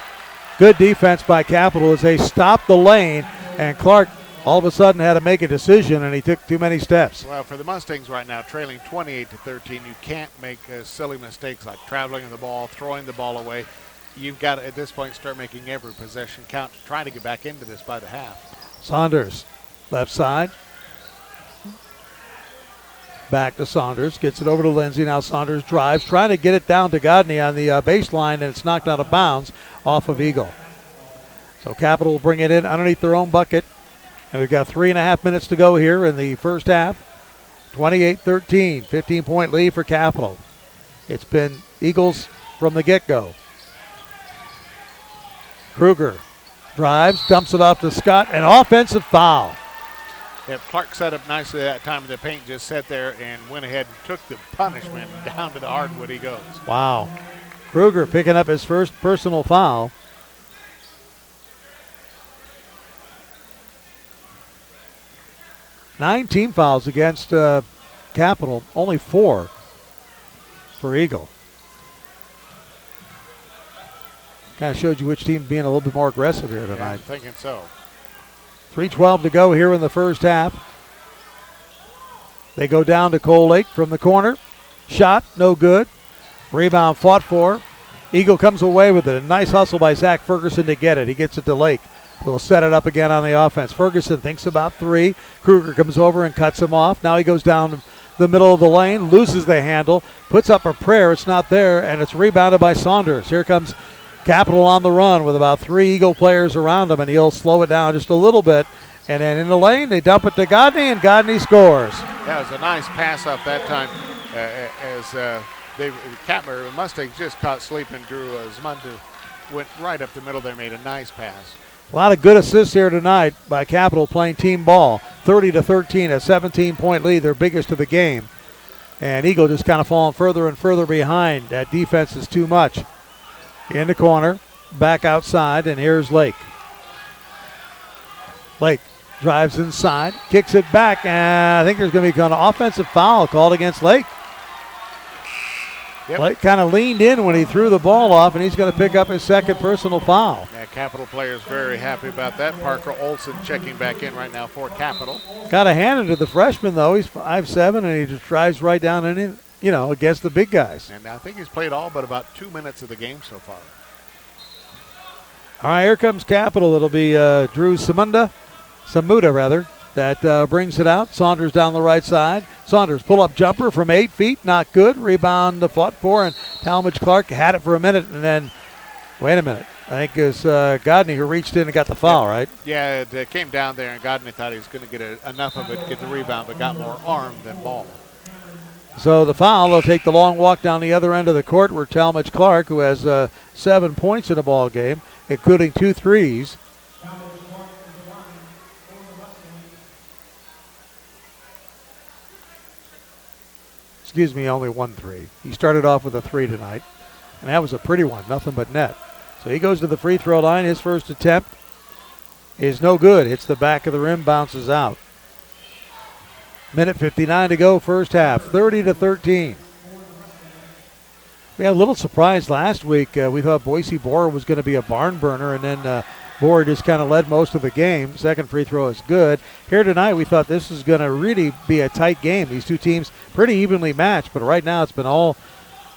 Good defense by Capital as they stop the lane, and Clark all of a sudden had to make a decision, and he took too many steps. Well, for the Mustangs right now, trailing 28-13, you can't make silly mistakes like traveling the ball, throwing the ball away. You've got to, at this point, start making every possession count, trying to get back into this by the half. Saunders, left side. Back to Saunders, gets it over to Lindsay. Now Saunders drives, trying to get it down to Godney on the baseline, and it's knocked out of bounds off of Eagle. So Capital will bring it in underneath their own bucket. And we've got 3.5 minutes to go here in the first half. 28-13, 15-point lead for Capital. It's been Eagles from the get-go. Kruger drives, dumps it off to Scott, an offensive foul. Yep, Clark set up nicely that time in the paint, just sat there and went ahead and took the punishment. Down to the hardwood he goes. Wow. Kruger picking up his first personal foul. Nine team fouls against Capital, only 4 for Eagle. Kind of showed you which team being a little bit more aggressive here tonight. Yeah, I'm thinking so. 3:12 to go here in the first half. They go down to Cole Lake from the corner. Shot, no good. Rebound fought for. Eagle comes away with it. A nice hustle by Zach Ferguson to get it. He gets it to Lake. We'll set it up again on the offense. Ferguson thinks about 3. Kruger comes over and cuts him off. Now he goes down the middle of the lane, loses the handle, puts up a prayer. It's not there, and it's rebounded by Saunders. Here comes Capital on the run with about 3 Eagle players around him, and he'll slow it down just a little bit. And then in the lane, they dump it to Godney, and Godney scores. That was a nice pass off that time as the Mustangs just caught sleeping. Drew Zamuda went right up the middle there, made a nice pass. A lot of good assists here tonight by Capital playing team ball. 30-13, a 17-point lead, their biggest of the game. And Eagle just kind of falling further and further behind. That defense is too much. In the corner, back outside, and here's Lake. Lake drives inside, kicks it back, and I think there's going to be an offensive foul called against Lake. Yep. Lake kind of leaned in when he threw the ball off, and he's going to pick up his second personal foul. Yeah, Capital players very happy about that. Parker Olson checking back in right now for Capital. Got to hand it to the freshman, though. He's 5'7", and he just drives right down in, against the big guys. And I think he's played all but about 2 minutes of the game so far. All right, here comes Capital. It'll be Drew Samuda, that brings it out. Saunders down the right side. Saunders pull-up jumper from 8 feet, not good. Rebound fought for, and Talmadge Clark had it for a minute, and then, wait a minute. I think it was Godney who reached in and got the foul, right? Yeah, it came down there, and Godney thought he was going to get enough of it to get the rebound, but got more arm than ball. So the foul will take the long walk down the other end of the court where Talmadge Clark, who has 7 points in the ball game, including 2 threes. Excuse me, only 1 3. He started off with a 3 tonight, and that was a pretty one, nothing but net. So he goes to the free throw line. His first attempt is no good. Hits the back of the rim, bounces out. Minute 59 to go, first half, 30-13. We had a little surprise last week. We thought Boise Bora was going to be a barn burner, and then Bora just kind of led most of the game. Second free throw is good. Here tonight, we thought this was going to really be a tight game. These two teams pretty evenly matched, but right now it's been all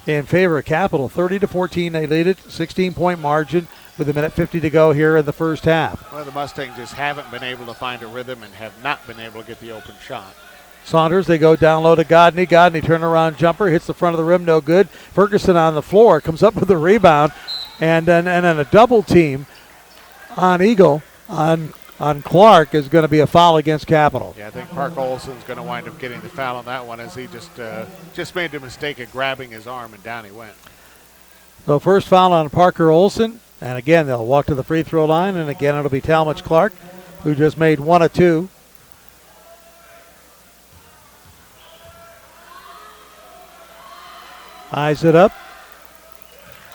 in favor of Capital. 30-14, they lead it, 16-point margin with a minute 50 to go here in the first half. Well, the Mustangs just haven't been able to find a rhythm and have not been able to get the open shot. Saunders, they go down low to Godney. Godney turnaround jumper, hits the front of the rim, no good. Ferguson on the floor, comes up with a rebound, and then a double team on Eagle, on Clark, is going to be a foul against Capital. Yeah, I think Parker Olson's going to wind up getting the foul on that one as he just made the mistake of grabbing his arm, and down he went. So first foul on Parker Olson, and again, they'll walk to the free throw line, and again, it'll be Talmadge Clark, who just made 1 of 2. Eyes it up.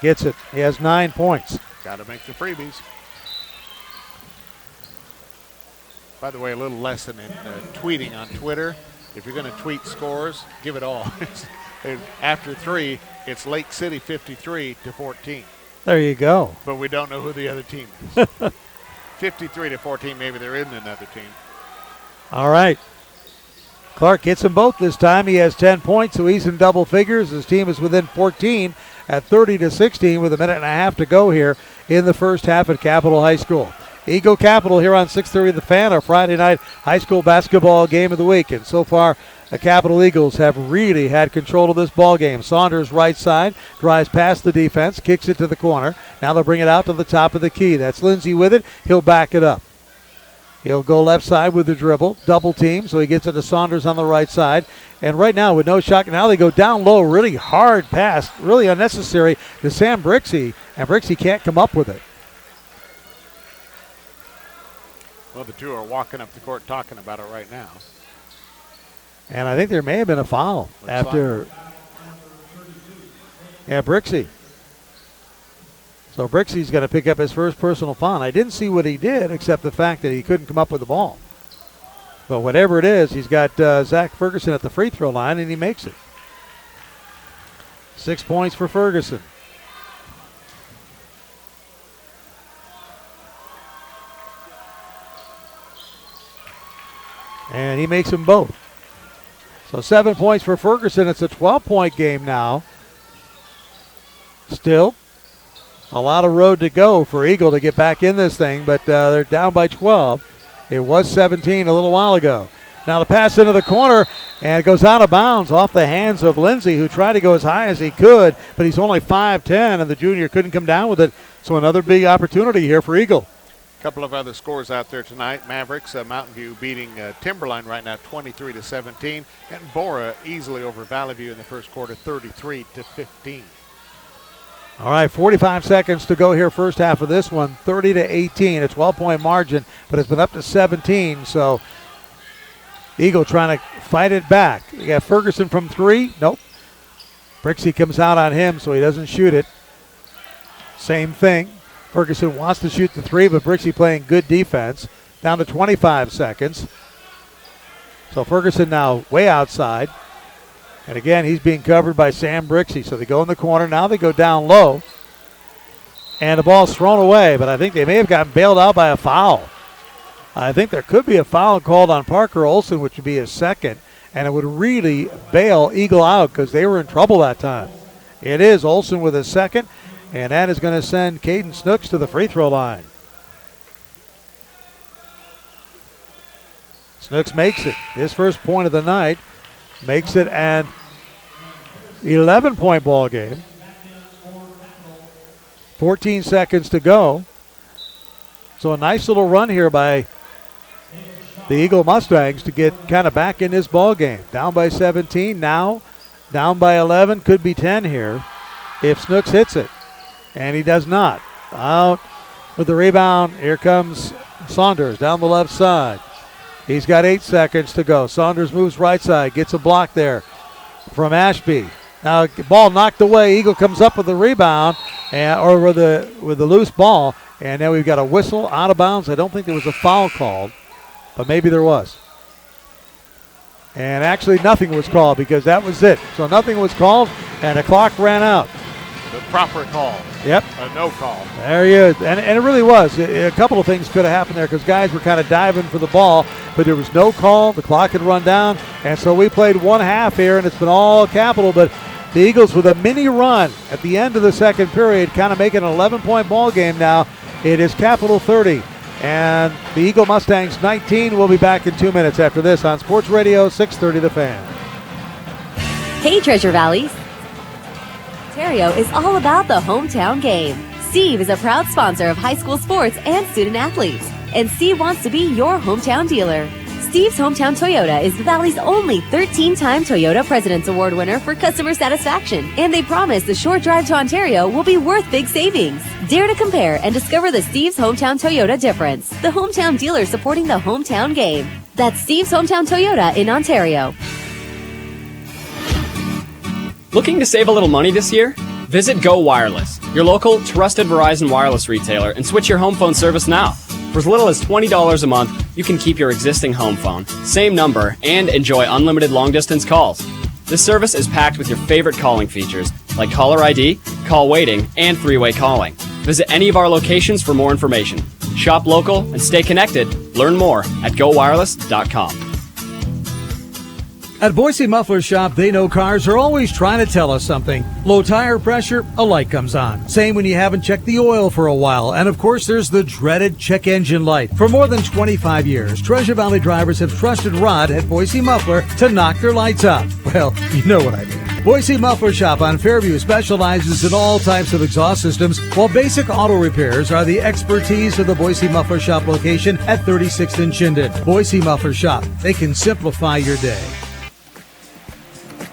Gets it. He has 9 points. Got to make the freebies. By the way, a little lesson in tweeting on Twitter. If you're going to tweet scores, give it all. After 3, it's Lake City 53-14. There you go. But we don't know who the other team is. 53-14, maybe there isn't another team. All right. Clark hits them both this time. He has 10 points, so he's in double figures. His team is within 14 at 30-16 with a minute and a half to go here in the first half at Capital High School. Eagle Capital here on 630 The Fan, our Friday night high school basketball game of the week. And so far, the Capital Eagles have really had control of this ball game. Saunders right side, drives past the defense, kicks it to the corner. Now they'll bring it out to the top of the key. That's Lindsey with it. He'll back it up. He'll go left side with the dribble, double team, so he gets it to Saunders on the right side. And right now, with no shot, now they go down low, really hard pass, really unnecessary to Sam Brixey, and Brixey can't come up with it. Well, the two are walking up the court talking about it right now. And I think there may have been a foul after. Yeah, Brixey. So Brixey's going to pick up his first personal foul. I didn't see what he did except the fact that he couldn't come up with the ball. But whatever it is, he's got Zach Ferguson at the free throw line, and he makes it. 6 points for Ferguson. And he makes them both. So 7 points for Ferguson. It's a 12-point game now. Still a lot of road to go for Eagle to get back in this thing, but they're down by 12. It was 17 a little while ago. Now the pass into the corner, and it goes out of bounds off the hands of Lindsey, who tried to go as high as he could, but he's only 5'10", and the junior couldn't come down with it. So another big opportunity here for Eagle. A couple of other scores out there tonight. Mavericks, Mountain View beating Timberline right now 23-17, and Bora easily over Valley View in the first quarter 33-15. All right, 45 seconds to go here, first half of this one, 30-18. A 12-point margin, but it's been up to 17, so Eagle trying to fight it back. You got Ferguson from 3. Nope. Brixey comes out on him, so he doesn't shoot it. Same thing. Ferguson wants to shoot the 3, but Brixey playing good defense. Down to 25 seconds. So Ferguson now way outside. And again, he's being covered by Sam Brixey. So they go in the corner. Now they go down low. And the ball's thrown away, but I think they may have gotten bailed out by a foul. I think there could be a foul called on Parker Olson, which would be his second. And it would really bail Eagle out because they were in trouble that time. It is Olson with his second. And that is going to send Caden Snooks to the free throw line. Snooks makes it. His first point of the night. Makes it an 11-point ball game. 14 seconds to go. So a nice little run here by the Eagle Mustangs to get kind of back in this ball game. Down by 17, now down by 11, could be 10 here if Snooks hits it. And he does not. Out with the rebound. Here comes Saunders down the left side. He's got 8 seconds to go. Saunders moves right side, gets a block there from Ashby. Now ball knocked away. Eagle comes up with the rebound, or with the loose ball, and now we've got a whistle out of bounds. I don't think there was a foul called, but maybe there was. And actually nothing was called because that was it. So nothing was called, and the clock ran out. The proper call. Yep. A no call. There he is. And it really was. A couple of things could have happened there because guys were kind of diving for the ball, but there was no call. The clock had run down. And so we played one half here, and it's been all Capital. But the Eagles with a mini run at the end of the second period, kind of making an 11-point ball game now. It is Capital 30. And the Eagle Mustangs 19. We'll be back in 2 minutes after this on Sports Radio 630 The Fan. Hey, Treasure Valley. Ontario is all about the hometown game. Steve is a proud sponsor of high school sports and student athletes, and Steve wants to be your hometown dealer. Steve's Hometown Toyota is the Valley's only 13-time Toyota President's Award winner for customer satisfaction, and they promise the short drive to Ontario will be worth big savings. Dare to compare and discover the Steve's Hometown Toyota difference, the hometown dealer supporting the hometown game. That's Steve's Hometown Toyota in Ontario. Looking to save a little money this year? Visit Go Wireless, your local trusted Verizon wireless retailer, and switch your home phone service now. For as little as $20 a month, you can keep your existing home phone, same number, and enjoy unlimited long-distance calls. This service is packed with your favorite calling features, like caller ID, call waiting, and three-way calling. Visit any of our locations for more information. Shop local and stay connected. Learn more at gowireless.com. At Boise Muffler Shop, they know cars are always trying to tell us something. Low tire pressure, a light comes on. Same when you haven't checked the oil for a while. And of course, there's the dreaded check engine light. For more than 25 years, Treasure Valley drivers have trusted Rod at Boise Muffler to knock their lights out. Well, you know what I mean. Boise Muffler Shop on Fairview specializes in all types of exhaust systems, while basic auto repairs are the expertise of the Boise Muffler Shop location at 36th and Chinden. Boise Muffler Shop. They can simplify your day.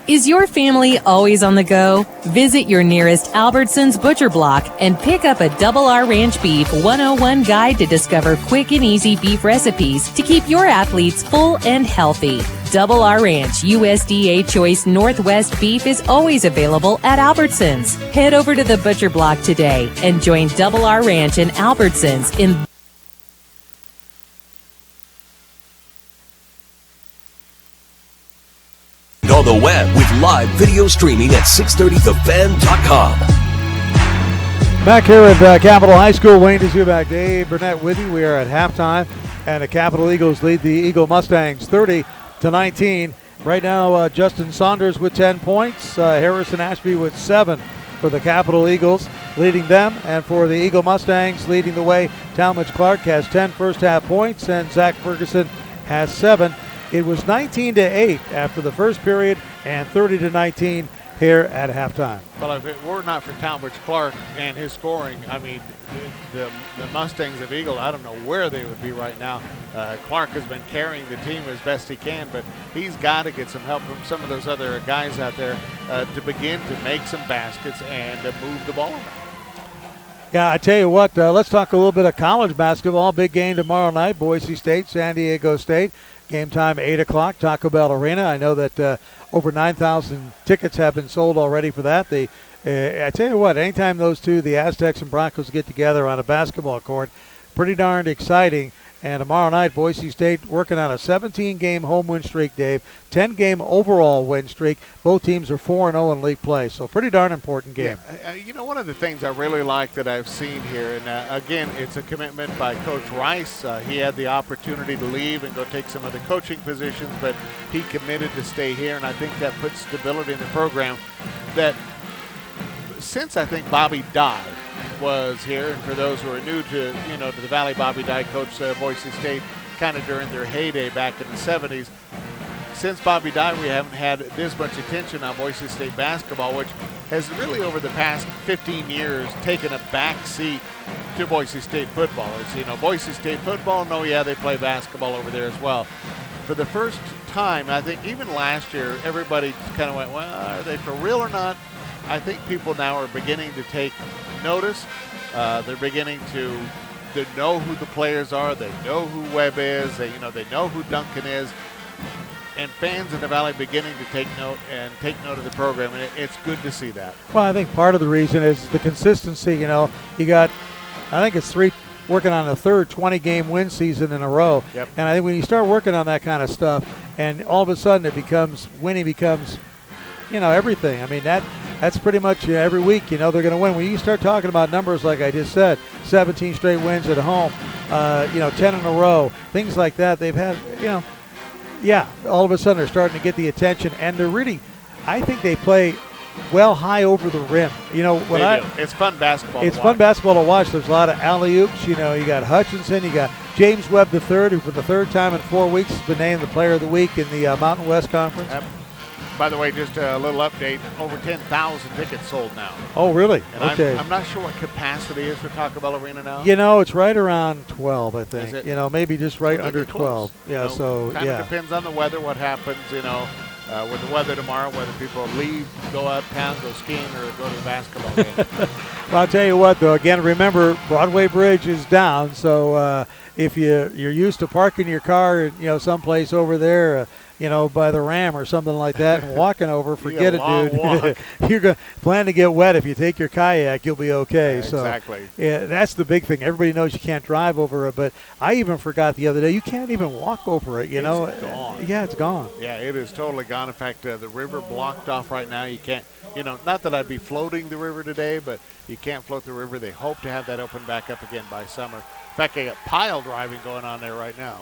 Is your family always on the go? Visit your nearest Albertsons Butcher Block and pick up a Double R Ranch Beef 101 guide to discover quick and easy beef recipes to keep your athletes full and healthy. Double R Ranch USDA Choice Northwest Beef is always available at Albertsons. Head over to the Butcher Block today and join Double R Ranch and Albertsons in on the web with live video streaming at 630thefan.com. Back here at Capital High School, Wayne Dezubak, Dave Burnett with you. We are at halftime, and the Capital Eagles lead the Eagle Mustangs 30-19. Right now, Justin Saunders with 10 points, Harrison Ashby with 7 for the Capital Eagles, leading them. And for the Eagle Mustangs, leading the way, Talmadge Clark has 10 first-half points, and Zach Ferguson has 7. It was 19-8 after the first period and 30-19 here at halftime. Well, if it were not for Talmadge Clark and his scoring, I mean, the Mustangs of Eagle, I don't know where they would be right now. Clark has been carrying the team as best he can, but he's got to get some help from some of those other guys out there to begin to make some baskets and move the ball around. Yeah, I tell you what, let's talk a little bit of college basketball. Big game tomorrow night, Boise State, San Diego State. Game time 8 o'clock, Taco Bell Arena. I know that over 9,000 tickets have been sold already for that. I tell you what, anytime those two, the Aztecs and Broncos, get together on a basketball court, pretty darn exciting. And tomorrow night, Boise State working on a 17-game home win streak, Dave. 10-game overall win streak. Both teams are 4-0 in league play, so pretty darn important game. Yeah, you know, one of the things I really like that I've seen here, and again, it's a commitment by Coach Rice. He had the opportunity to leave and go take some of the coaching positions, but he committed to stay here, and I think that puts stability in the program. That since I think Bobby Dye was here, and for those who are new to the Valley, Bobby Dye coached Boise State kind of during their heyday back in the 70s. Since Bobby Dye, we haven't had this much attention on Boise State basketball, which has really over the past 15 years taken a back seat to Boise State football. It's, Boise State football, no, yeah, they play basketball over there as well. For the first time, I think even last year, everybody kind of went, well, are they for real or not? I think people now are beginning to take notice. They're beginning to know who the players are. They know who Webb is. They know who Duncan is. And fans in the Valley beginning to take note of the program, and it's good to see that. Well, I think part of the reason is the consistency. You got, I think it's working on the third 20-game win season in a row. Yep. And I think when you start working on that kind of stuff, and all of a sudden winning becomes, everything. I mean, that's pretty much every week, they're going to win. When you start talking about numbers like I just said, 17 straight wins at home, 10 in a row, things like that, they've had, all of a sudden they're starting to get the attention, and they're really, I think they play well high over the rim. It's fun basketball. It's fun basketball to watch. There's a lot of alley-oops. You got Hutchinson, you got James Webb III, who for the third time in 4 weeks has been named the Player of the Week in the Mountain West Conference. By the way, just a little update, over 10,000 tickets sold now. Oh, really? And okay. I'm not sure what capacity is for Taco Bell Arena now. It's right around 12, I think. Is it? Maybe just right under 12. Yeah, kind of depends on the weather, what happens, with the weather tomorrow, whether people leave, go out of town, go skiing, or go to the basketball game. Well, I'll tell you what, though, again, remember, Broadway Bridge is down, so if you're used to parking your car, someplace over there, by the Ram or something like that and walking over, forget it, dude. You're going to plan to get wet. If you take your kayak, you'll be okay. So exactly. Yeah, that's the big thing. Everybody knows you can't drive over it, but I even forgot the other day, you can't even walk over it, It's gone. Yeah, it's gone. Yeah, it is totally gone. In fact, the river blocked off right now. You can't, not that I'd be floating the river today, but you can't float the river. They hope to have that open back up again by summer. In fact, they got pile driving going on there right now.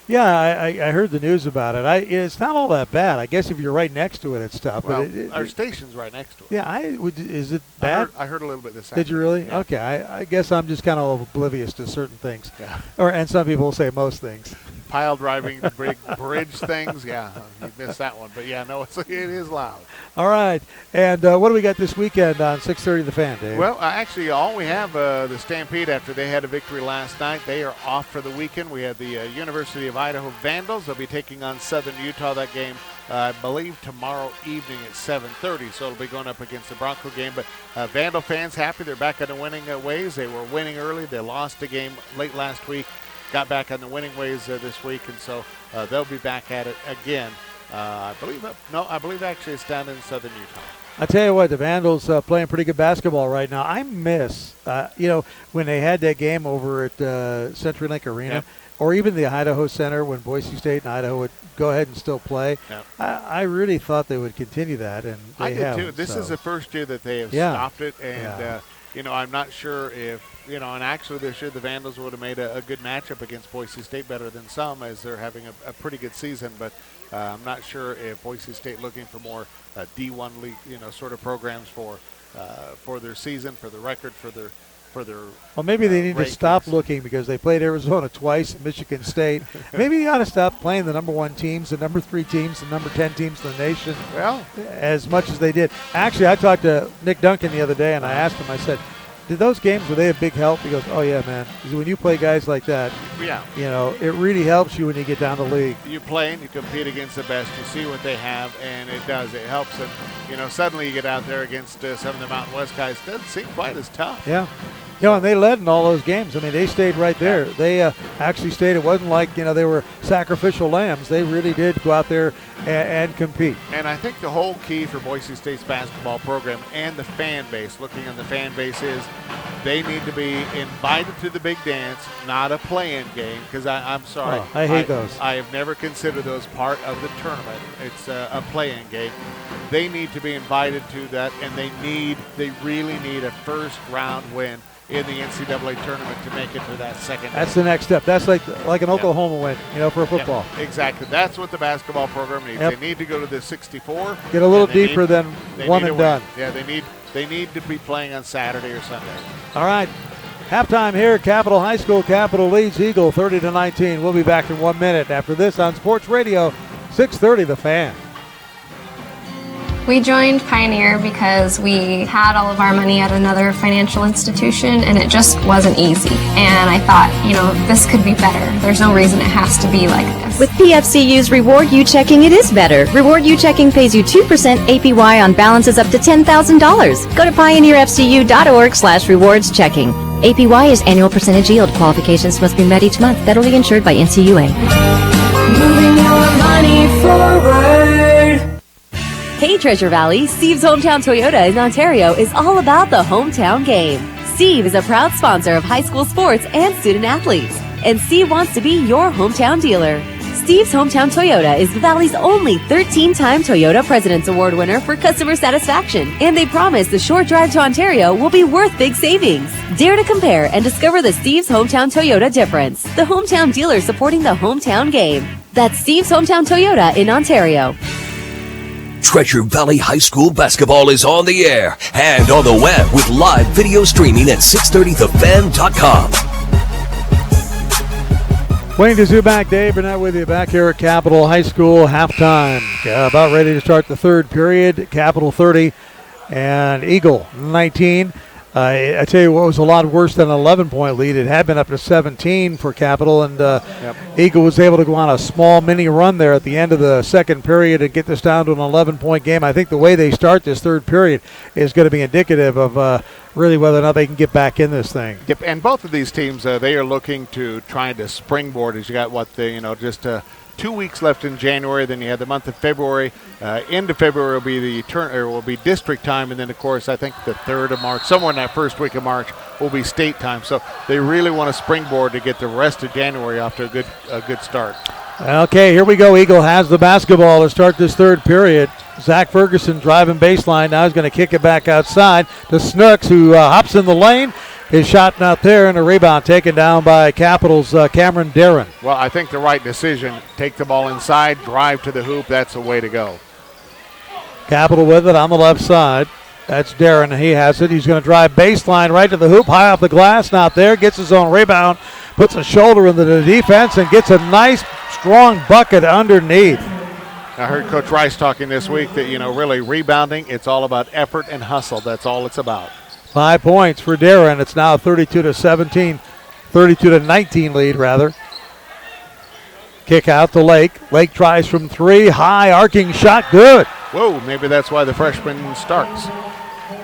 Yeah, I heard the news about it. It's not all that bad. I guess if you're right next to it, it's tough. Well, but our station's right next to it. Yeah, is it bad? I heard a little bit this afternoon. Did you really? Yeah. Okay, I guess I'm just kind of oblivious to certain things. Yeah. And some people say most things. Pile driving, the big bridge things, yeah, you missed that one. But, yeah, no, it is loud. All right, and what do we got this weekend on 6:30 The Fan, Dave? Well, actually, all we have, the Stampede, after they had a victory last night, they are off for the weekend. We had the University of Idaho Vandals. They'll be taking on Southern Utah. That game, I believe, tomorrow evening at 7:30, so it'll be going up against the Bronco game. But Vandal fans happy. They're back on the winning ways. They were winning early. They lost a game late last week, got back on the winning ways this week, and so they'll be back at it again. I believe actually it's down in Southern Utah. I tell you what, the Vandals playing pretty good basketball right now. I miss, when they had that game over at CenturyLink Arena, Yep. or even the Idaho Center when Boise State and Idaho would go ahead and still play. Yep. I really thought they would continue that, and they I did haven't, too. This so. is the first year that they have Yeah. stopped it, and Yeah. I'm not sure if and actually this year the Vandals would have made a good matchup against Boise State, better than some, as they're having a pretty good season. But I'm not sure if Boise State looking for more D1 league, sort of programs for their season, for the record, for their for their. Well, maybe they need to rankings. stop looking because they played Arizona twice and Michigan State. Maybe you ought to stop playing the number 1 teams, the number 3 teams, the number 10 teams in the nation. Well, as much as they did. Actually, I talked to Nick Duncan the other day, and I asked him, I said, did those games, were they a big help? He goes, oh, yeah, man. He said, when you play guys like that, yeah. you know, it really helps you when you get down to league. You play and you compete against the best. You see what they have, and it does. It helps them. You know, suddenly you get out there against some of the Mountain West guys. It doesn't seem quite as tough. Yeah. You know, and they led in all those games. I mean, they stayed right there. They actually stayed. It wasn't like, you know, they were sacrificial lambs. They really did go out there and compete. And I think the whole key for Boise State's basketball program and the fan base, looking at the fan base, is they need to be invited to the big dance, not a play-in game, because I'm sorry. Oh, I hate those. I have never considered those part of the tournament. It's a play-in game. They need to be invited to that, and they really need a first-round win in the NCAA tournament to make it to that second. That's the next step. That's like an Oklahoma win, you know, for football. Exactly. That's what the basketball program needs. They need to go to the 64. Get a little deeper than one and done. Yeah, they need to be playing on Saturday or Sunday. All right. Halftime here at Capital High School. Capital leads Eagle 30-19. We'll be back in 1 minute after this on Sports Radio 630 The Fan. We joined Pioneer because we had all of our money at another financial institution and it just wasn't easy. And I thought, you know, this could be better. There's no reason it has to be like this. With PFCU's Reward You Checking, it is better. Reward You Checking pays you 2% APY on balances up to $10,000. Go to pioneerfcu.org/rewards checking. APY is annual percentage yield. Qualifications must be met each month. Federally insured by NCUA. Moving your money forward. Hey Treasure Valley, Steve's Hometown Toyota in Ontario is all about the hometown game. Steve is a proud sponsor of high school sports and student athletes, and Steve wants to be your hometown dealer. Steve's Hometown Toyota is the Valley's only 13-time Toyota President's Award winner for customer satisfaction, and they promise the short drive to Ontario will be worth big savings. Dare to compare and discover the Steve's Hometown Toyota difference. The hometown dealer supporting the hometown game. That's Steve's Hometown Toyota in Ontario. Treasure Valley High School basketball is on the air and on the web with live video streaming at 630thefan.com. Wayne Zubak, Dave Burnett with you back here at Capital High School. Halftime. About ready to start the third period. Capital 30 and Eagle 19. I tell you what was a lot worse than an 11-point lead. It had been up to 17 for Capital, and Eagle was able to go on a small mini run there at the end of the second period and get this down to an 11-point game. I think the way they start this third period is going to be indicative of really whether or not they can get back in this thing. Yep, and both of these teams, they are looking to try to springboard. As you got just 2 weeks left in January. Then you have the month of February. End of February will be district time, and then of course I think the 3rd of March, somewhere in that first week of March, will be state time. So they really want to springboard to get the rest of January off to a good start. Okay, here we go. Eagle has the basketball to start this third period. Zach Ferguson driving baseline. Now he's going to kick it back outside to Snooks, who hops in the lane. His shot not there, and a rebound taken down by Capital's Cameron Darren. Well, I think the right decision. Take the ball inside, drive to the hoop. That's the way to go. Capital with it on the left side. That's Darren. He has it. He's going to drive baseline right to the hoop, high off the glass. Not there. Gets his own rebound. Puts a shoulder into the defense and gets a nice, strong bucket underneath. I heard Coach Rice talking this week that, really rebounding, it's all about effort and hustle. That's all it's about. 5 points for Darren. It's now 32-17, 32-19 lead, rather. Kick out to Lake. Lake tries from 3. High arcing shot. Good. Whoa, maybe that's why the freshman starts.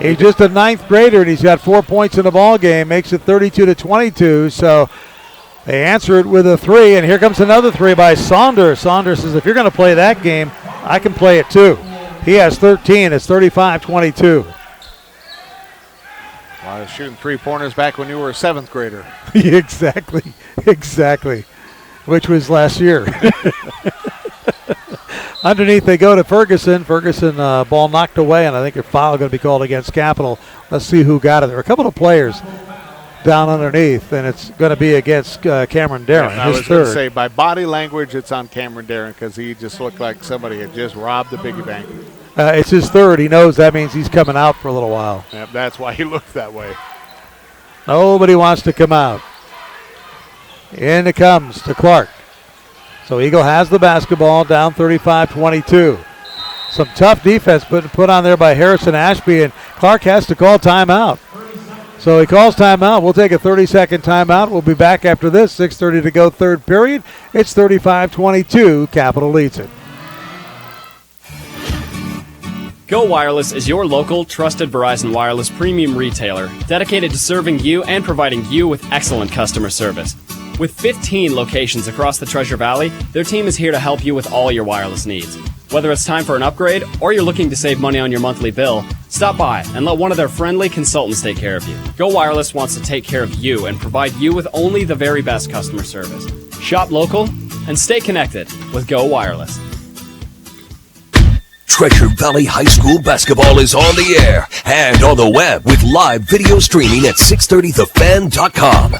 He's just a 9th grader, and he's got 4 points in the ball game. Makes it 32-22. So they answer it with a 3, and here comes another 3 by Saunders. Saunders says, if you're going to play that game, I can play it too. He has 13. It's 35-22. I was shooting 3-pointers back when you were a 7th grader. Exactly. Which was last year. Underneath they go to Ferguson. Ferguson, ball knocked away, and I think a foul going to be called against Capital. Let's see who got it. There are a couple of players down underneath, and it's going to be against Cameron Darren. I was going to say, by body language, it's on Cameron Darren because he just looked like somebody had just robbed the piggy bank. It's his 3rd. He knows that means he's coming out for a little while. Yep, that's why he looked that way. Nobody wants to come out. In it comes to Clark. So Eagle has the basketball, down 35-22. Some tough defense put on there by Harrison Ashby, and Clark has to call timeout. So he calls timeout. We'll take a 30-second timeout. We'll be back after this. 6:30 to go, third period. It's 35-22. Capital leads it. Go Wireless is your local, trusted Verizon Wireless premium retailer dedicated to serving you and providing you with excellent customer service. With 15 locations across the Treasure Valley, their team is here to help you with all your wireless needs. Whether it's time for an upgrade or you're looking to save money on your monthly bill, stop by and let one of their friendly consultants take care of you. Go Wireless wants to take care of you and provide you with only the very best customer service. Shop local and stay connected with Go Wireless. Treasure Valley High School basketball is on the air and on the web with live video streaming at 630thefan.com.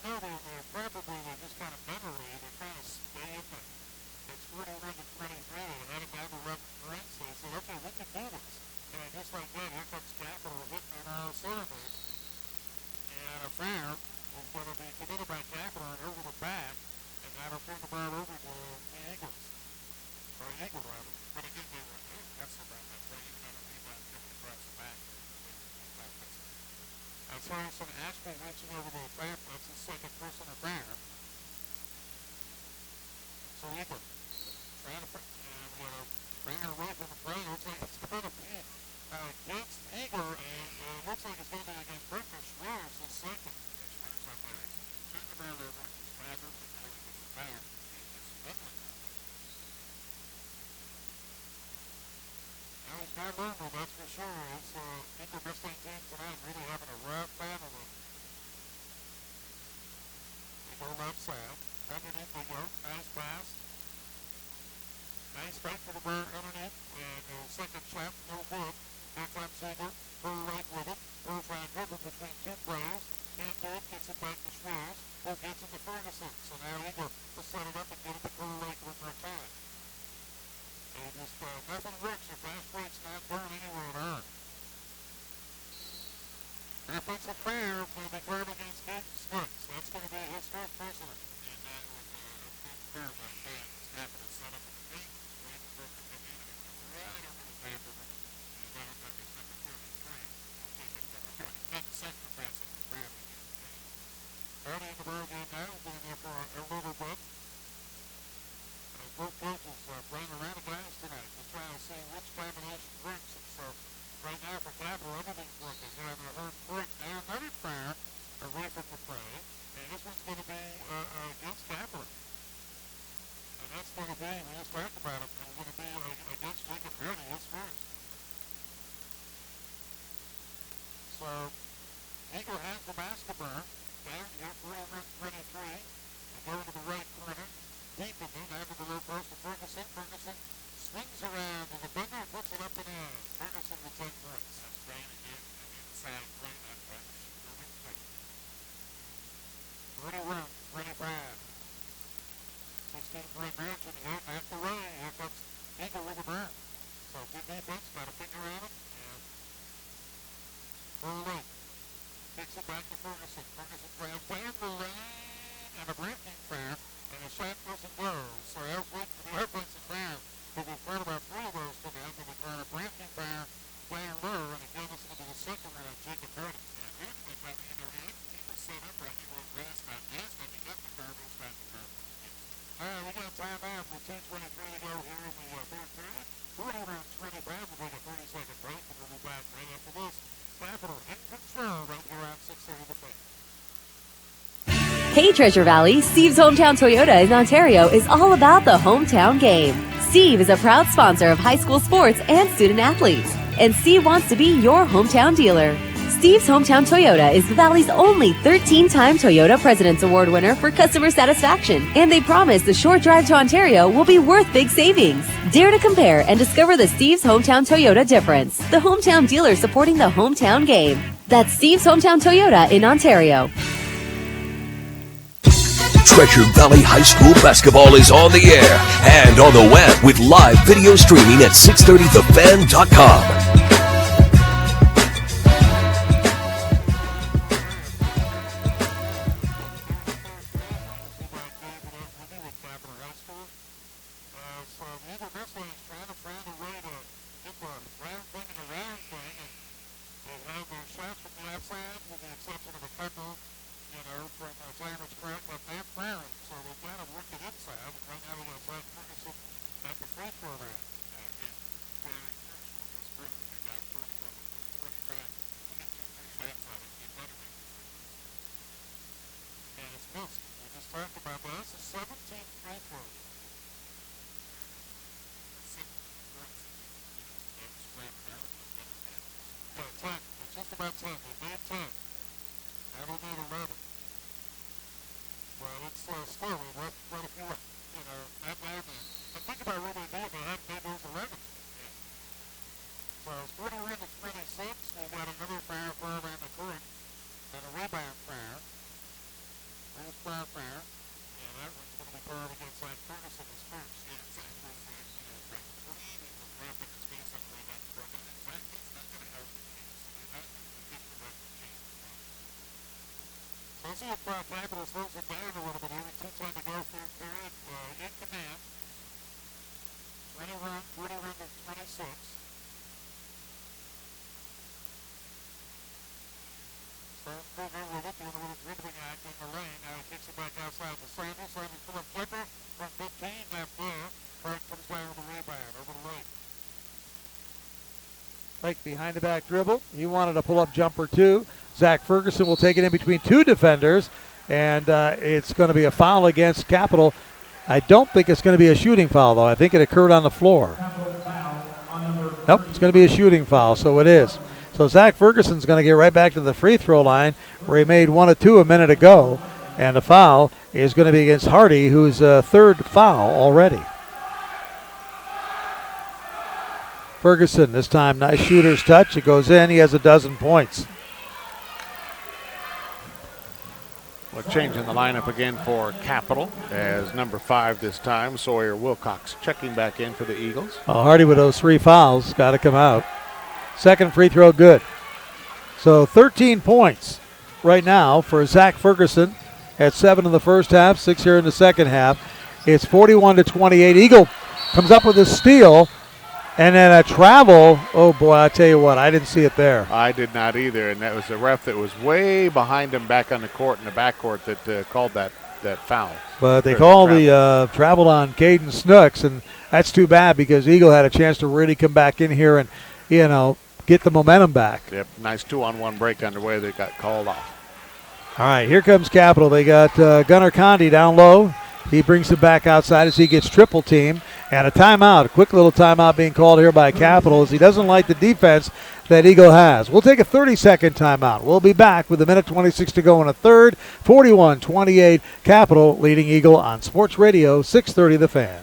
know, they're probably just kind of mentally, they're trying to stay in there. It's 41-23. They had a guy to run drinks. They said, okay, we can do this. And just like that, here comes Capital hitting in our cylinders. And a fair is going to be committed by Capital and over the back. And that'll turn the ball over to the Eagles. Or Eagle, rather. But again, they were that's about that play. You kind of rebound coming across the back. I saw some Ashby reaching over the fair. That's his second personal fair. So Eagle trying to bring her away from the play. Looks like it's going to be against Eagle. And looks like it's going to be against Berkeley Schwartz his second. Schwartz up there. Turn the ball over. Fagger. And now he gets the fair. Now he's not learned, that's for sure. It's Eagle wrestling team tonight really having a rough battle of them. They go left side. Underneath they go. Nice pass. Nice fight for the bird underneath. And second shot, no good. Here comes Eagle. Her right with it. Her trying to cover between two players. Can't do it. Gets it back to Schwartz. Who gets it to Ferguson. So now Eagle to set it up and get it to her right one more time. And just nothing works if fast breaks not burn anywhere at all. Offensive fair will be cleared against Gaten Smuts. That's going to be his first personal. And that was a big fair by Gaten. It's happened to set up at the gate. Waiting for it to come in and come right over the paper. And that was number 33. That's the second offense of the fair. Early in the ball game now, we're getting there for a little bit. Both coaches playing around the glass tonight to try to see which combination works. And so right now for Capital, everything's working. They're having a hard break there. Another fair away from the play. And this one's going to be against Capital. And that's going to be, we just talked about it, it's going to be against Jacob Brody, his first. So Eagle has the basketball. Down here, 41-23. They go to the right corner. Deep in there, down to the low post to Ferguson. Ferguson swings around to the bender and puts it up and in. Ferguson with 10 points. That's great again. Inside play, not bad. 41-25. 16-point margin here. Back the way. Here comes Eagle with a burn. So good defense. Got a finger on it. And full length. Kicks it back to Ferguson. Ferguson grabs down the lane. And a breaking fair. And the shot doesn't go. So I was waiting for the offensive fair. But we've heard about 3 of those today. But we've heard a breaking fair playing low. And again, this will be the second round. Jacob Brody. Yeah, everything by the end of the people set up right. He won't rest. Not rest. And he got the curve. He's got the curve. All right, we got time out with 2:23 to go here in the third period. 41-25. We'll take a 30-second break. And we'll be back right after this. Capital in control right here on 6:30 the Fan. Hey Treasure Valley, Steve's Hometown Toyota in Ontario is all about the hometown game. Steve is a proud sponsor of high school sports and student athletes, and Steve wants to be your hometown dealer. Steve's Hometown Toyota is the Valley's only 13-time Toyota President's Award winner for customer satisfaction, and they promise the short drive to Ontario will be worth big savings. Dare to compare and discover the Steve's Hometown Toyota difference, the hometown dealer supporting the hometown game. That's Steve's Hometown Toyota in Ontario. Treasure Valley High School basketball is on the air and on the web with live video streaming at 630thefan.com. see if Capital slows it down a little bit here with 2:10 to go through period in command. 20 to 26. Starts moving with it, doing a little dribbling act in the lane. Now he kicks it back outside to Sanders. Sanders for a flipper from 15 left there. Frank comes down with the rebound over the right. Like behind the back dribble. He wanted a pull-up jumper too. Zach Ferguson will take it in between two defenders, and it's going to be a foul against Capital. I don't think it's going to be a shooting foul, though. I think it occurred on the floor. Nope, it's going to be a shooting foul, so it is. So Zach Ferguson's going to get right back to the free throw line where he made 1 of 2 a minute ago, and the foul is going to be against Hardy, who's third foul already. Ferguson, this time nice shooter's touch. It goes in. He has 12 points. Well, changing the lineup again for Capital as number 5 this time, Sawyer Wilcox checking back in for the Eagles. Hardy with those 3 fouls. Got to come out. Second free throw good. So 13 points right now for Zach Ferguson at 7 in the first half, 6 here in the second half. It's 41-28. Eagle comes up with a steal. And then a travel. Oh, boy, I tell you what, I didn't see it there. I did not either, and that was the ref that was way behind him back on the court in the backcourt that called that foul. But they called the travel on Caden Snooks, and that's too bad because Eagle had a chance to really come back in here and, get the momentum back. Yep, nice 2-on-1 break underway that got called off. All right, here comes Capital. They got Gunnar Condi down low. He brings it back outside as he gets triple teamed. And a timeout, a quick little timeout being called here by Capital as he doesn't like the defense that Eagle has. We'll take a 30-second timeout. We'll be back with 1:26 to go in a third. 41-28, Capital leading Eagle on Sports Radio 630 The Fan.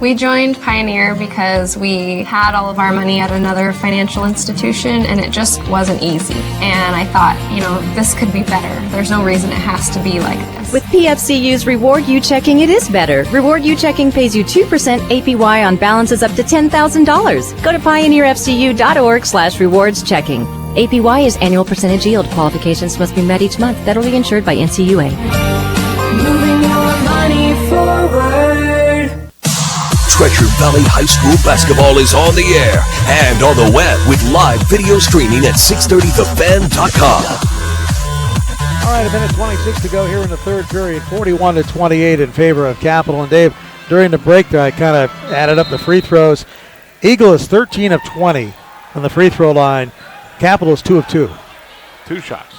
We joined Pioneer because we had all of our money at another financial institution and it just wasn't easy. And I thought, this could be better. There's no reason it has to be like this. With PFCU's Reward You Checking, it is better. Reward You Checking pays you 2% APY on balances up to $10,000. Go to pioneerfcu.org/rewards checking. APY is annual percentage yield. Qualifications must be met each month. Federally insured by NCUA. Moving your money forward. Treasure Valley High School basketball is on the air and on the web with live video streaming at 630thefan.com. All right, 1:26 to go here in the third period. 41-28 in favor of Capital. And Dave, during the break there, I kind of added up the free throws. Eagle is 13 of 20 on the free throw line. Capital is 2 of 2. 2 shots.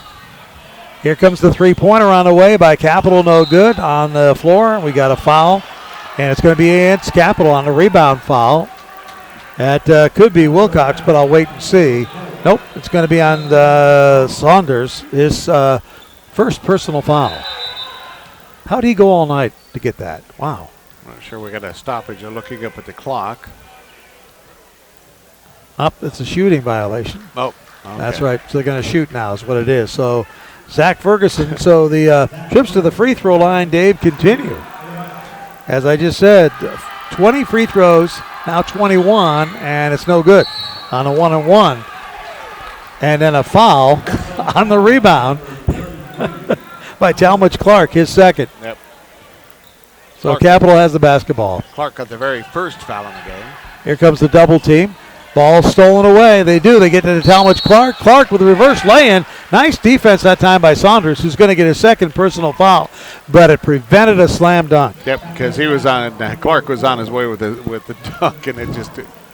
Here comes the three-pointer on the way by Capital. No good on the floor. We got a foul. And it's going to be against Capital on a rebound foul. That could be Wilcox, but I'll wait and see. Nope, it's going to be on Saunders, his first personal foul. How did he go all night to get that? Wow. I'm not sure we got a stoppage. You're looking up at the clock. It's a shooting violation. Oh, okay. That's right. So they're going to shoot now is what it is. So Zach Ferguson. So the trips to the free throw line, Dave, continue. As I just said, 20 free throws, now 21, and it's no good on a 1-on-1. And then a foul on the rebound by Talmadge Clark, his second. Yep. So Capital has the basketball. Clark got the very first foul in the game. Here comes the double team. Ball stolen away. They get to the Talmadge Clark. Clark with a reverse lay-in. Nice defense that time by Saunders, who's going to get his second personal foul, but it prevented a slam dunk. Yep, because Clark was on his way with the dunk, and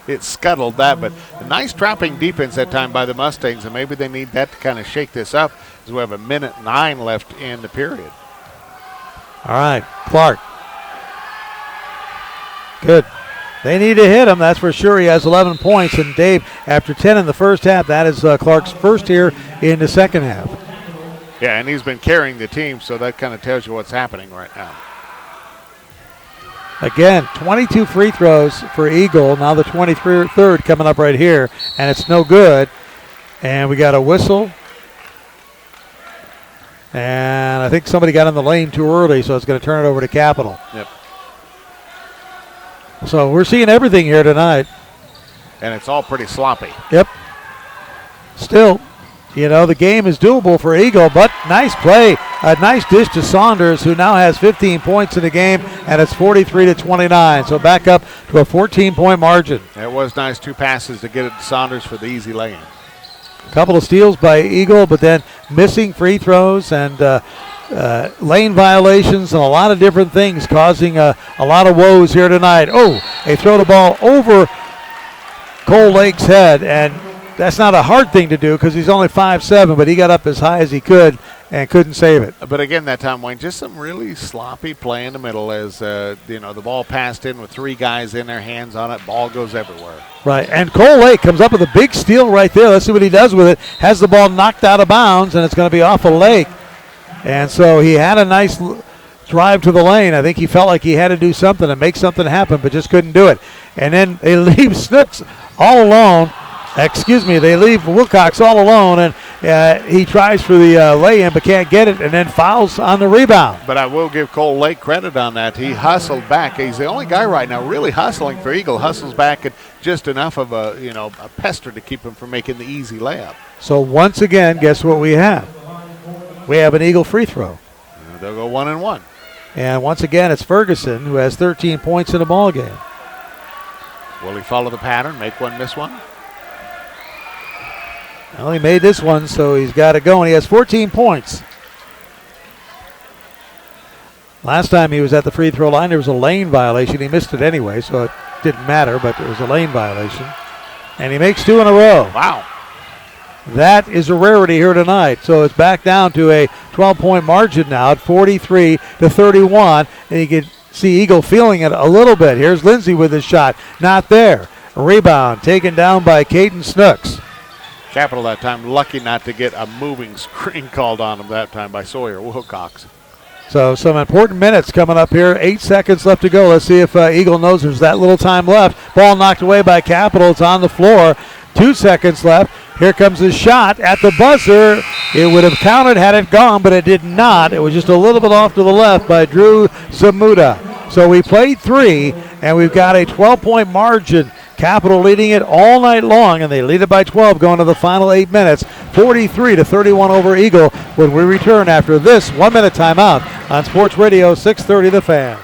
it scuttled that. But a nice trapping defense that time by the Mustangs, and maybe they need that to kind of shake this up, as we have 1:09 left in the period. All right, Clark. Good. They need to hit him, that's for sure. He has 11 points. And, Dave, after 10 in the first half, that is Clark's first here in the second half. Yeah, and he's been carrying the team, so that kind of tells you what's happening right now. Again, 22 free throws for Eagle. Now the 23rd coming up right here, and it's no good. And we got a whistle. And I think somebody got in the lane too early, so it's going to turn it over to Capital. Yep. So we're seeing everything here tonight. And it's all pretty sloppy. Yep. Still, the game is doable for Eagle, but nice play. A nice dish to Saunders, who now has 15 points in the game, and it's 43-29. So back up to a 14-point margin. It was nice. 2 passes to get it to Saunders for the easy lay-in. A couple of steals by Eagle, but then missing free throws and lane violations and a lot of different things causing a lot of woes here tonight. Oh, they throw the ball over Cole Lake's head, and that's not a hard thing to do because he's only 5'7", but he got up as high as he could and couldn't save it. But again, that time, Wayne, just some really sloppy play in the middle as, the ball passed in with 3 guys in their hands on it. Ball goes everywhere. Right, and Cole Lake comes up with a big steal right there. Let's see what he does with it. Has the ball knocked out of bounds, and it's going to be off of Lake. And so he had a nice drive to the lane. I think he felt like he had to do something and make something happen, but just couldn't do it. And then they leave Snooks all alone. They leave Wilcox all alone, and he tries for the lay-in but can't get it, and then fouls on the rebound. But I will give Cole Lake credit on that. He hustled back. He's the only guy right now really hustling for Eagle. Hustles back and just enough of a pester to keep him from making the easy layup. So once again, guess what we have? We have an Eagle free throw. They'll go 1-1. And once again, it's Ferguson who has 13 points in the ball game. Will he follow the pattern, make one, miss one? Well, he made this one, so he's got to go, and he has 14 points. Last time he was at the free throw line, there was a lane violation. He missed it anyway, so it didn't matter, but there was a lane violation. And he makes 2 in a row. Wow. That is a rarity here tonight. So it's back down to a 12-point margin now at 43-31. And you can see Eagle feeling it a little bit. Here's Lindsay with his shot. Not there. A rebound taken down by Caden Snooks. Capital that time lucky not to get a moving screen called on him that time by Sawyer Wilcox. So some important minutes coming up here. 8 seconds left to go. Let's see if Eagle knows there's that little time left. Ball knocked away by Capital. It's on the floor. 2 seconds left. Here comes his shot at the buzzer. It would have counted had it gone, but it did not. It was just a little bit off to the left by Drew Zamuda. So we played 3, and we've got a 12-point margin. Capital leading it all night long, and they lead it by 12 going to the final 8 minutes. 43-31 over Eagle when we return after this 1-minute timeout on Sports Radio 630 The Fan.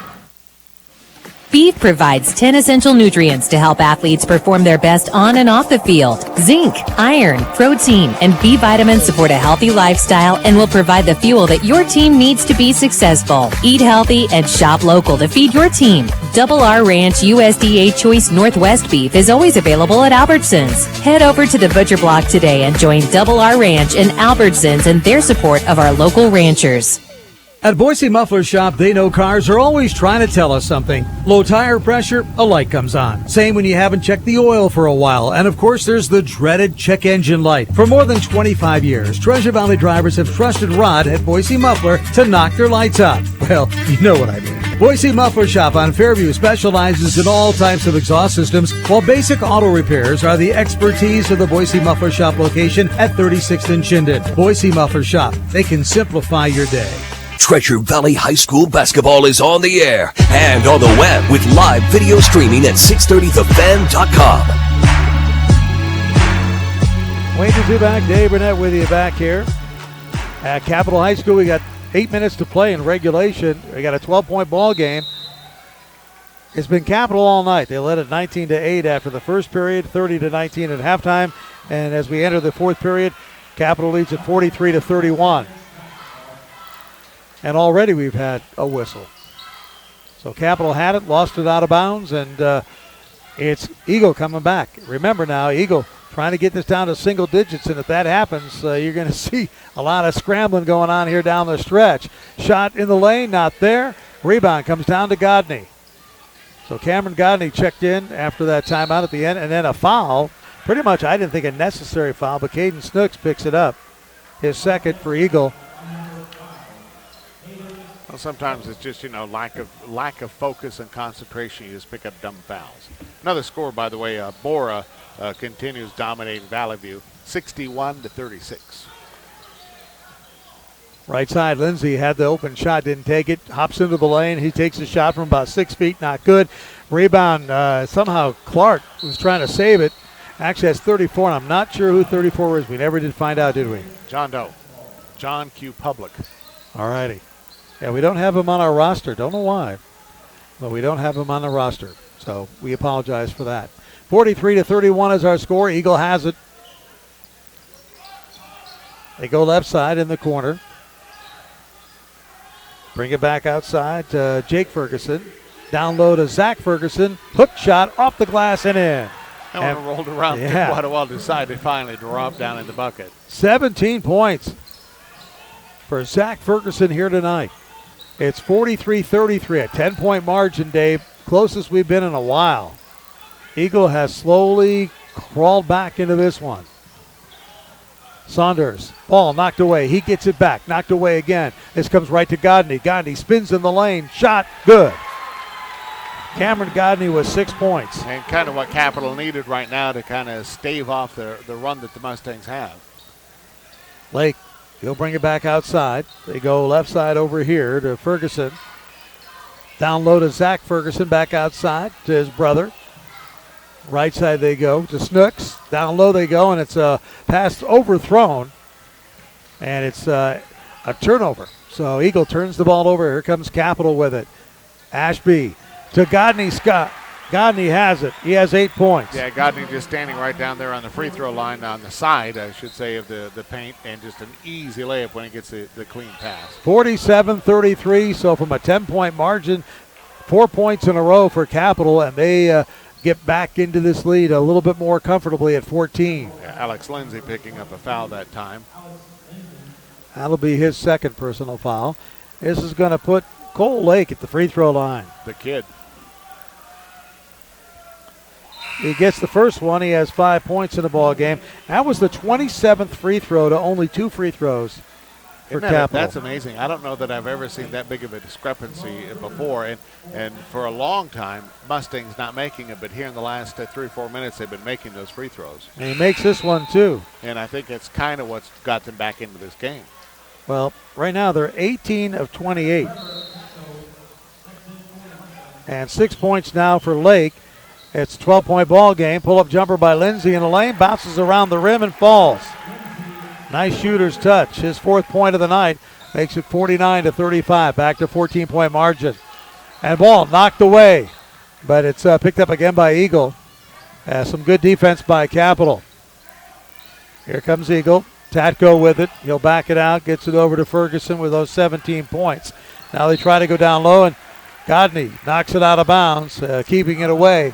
Beef provides 10 essential nutrients to help athletes perform their best on and off the field. Zinc, iron, protein, and B vitamins support a healthy lifestyle and will provide the fuel that your team needs to be successful. Eat healthy and shop local to feed your team. Double R Ranch USDA Choice Northwest Beef is always available at Albertsons. Head over to the Butcher Block today and join Double R Ranch and Albertsons in their support of our local ranchers. At Boise Muffler Shop, they know cars are always trying to tell us something. Low tire pressure, a light comes on. Same when you haven't checked the oil for a while. And of course, there's the dreaded check engine light. For more than 25 years, Treasure Valley drivers have trusted Rod at Boise Muffler to knock their lights out. Well, you know what I mean. Boise Muffler Shop on Fairview specializes in all types of exhaust systems, while basic auto repairs are the expertise of the Boise Muffler Shop location at 36th and Chinden. Boise Muffler Shop, they can simplify your day. Treasure Valley High School basketball is on the air and on the web with live video streaming at 630thefan.com. Wayne Zuback, Dave Burnett with you back here at Capital High School. We got 8 minutes to play in regulation. We got a 12-point ball game. It's been Capital all night. They led it 19-8 after the first period, 30-19 at halftime. And as we enter the fourth period, Capital leads at 43-31. And already we've had a whistle. So Capital had it, lost it out of bounds, and it's Eagle coming back. Remember now, Eagle trying to get this down to single digits, and if that happens, you're going to see a lot of scrambling going on here down the stretch. Shot in the lane, not there. Rebound comes down to Godney. So Cameron Godney checked in after that timeout at the end, and then a foul. Pretty much, I didn't think a necessary foul, but Caden Snooks picks it up. His second for Eagle. Well, sometimes it's just, lack of focus and concentration. You just pick up dumb fouls. Another score, by the way, Bora continues dominating Valley View, 61-36. Right side, Lindsay had the open shot, didn't take it. Hops into the lane. He takes a shot from about 6 feet, not good. Rebound, somehow Clark was trying to save it. Actually, that's 34, and I'm not sure who 34 is. We never did find out, did we? John Doe. John Q. Public. All righty. Yeah, we don't have him on our roster. Don't know why, but we don't have him on the roster. So we apologize for that. 43-31 is our score. Eagle has it. They go left side in the corner. Bring it back outside to Jake Ferguson. Down low to Zach Ferguson. Hook shot off the glass and in. That one rolled around. Yeah. Quite a while. Decided finally to drop down in the bucket. 17 points for Zach Ferguson here tonight. It's 43-33, a 10-point margin, Dave. Closest we've been in a while. Eagle has slowly crawled back into this one. Saunders, ball knocked away. He gets it back, knocked away again. This comes right to Godney. Godney spins in the lane. Shot, good. Cameron Godney with 6 points. And kind of what Capital needed right now to kind of stave off the run that the Mustangs have. Lake, he'll bring it back outside. They go left side over here to Ferguson. Down low to Zach Ferguson, back outside to his brother. Right side they go to Snooks. Down low they go, and it's a pass overthrown. And it's a turnover. So Eagle turns the ball over. Here comes Capital with it. Ashby to Godney Scott. Godney has it. He has 8 points. Yeah, Godney just standing right down there on the free throw line, on the side, I should say, of the paint, and just an easy layup when he gets the clean pass. 47-33, so from a 10-point margin, 4 points in a row for Capital, and they get back into this lead a little bit more comfortably at 14. Yeah, Alex Lindsay picking up a foul that time. That'll be his second personal foul. This is going to put Cole Lake at the free throw line. The kid. He gets the first one. He has 5 points in the ball game. That was the 27th free throw to only 2 free throws for Capital. That's amazing. I don't know that I've ever seen that big of a discrepancy before. And for a long time, Mustangs not making it, but here in the last 3 or 4 minutes, they've been making those free throws. And he makes this one too. And I think it's kind of what's got them back into this game. Well, right now they're 18 of 28. And 6 points now for Lake. It's a 12-point ball game. Pull-up jumper by Lindsay in the lane. Bounces around the rim and falls. Nice shooter's touch. His 4th point of the night makes it 49-35. Back to 14-point margin. And ball knocked away. But it's picked up again by Eagle. Some good defense by Capital. Here comes Eagle. Tatko with it. He'll back it out. Gets it over to Ferguson with those 17 points. Now they try to go down low, and Godney knocks it out of bounds, keeping it away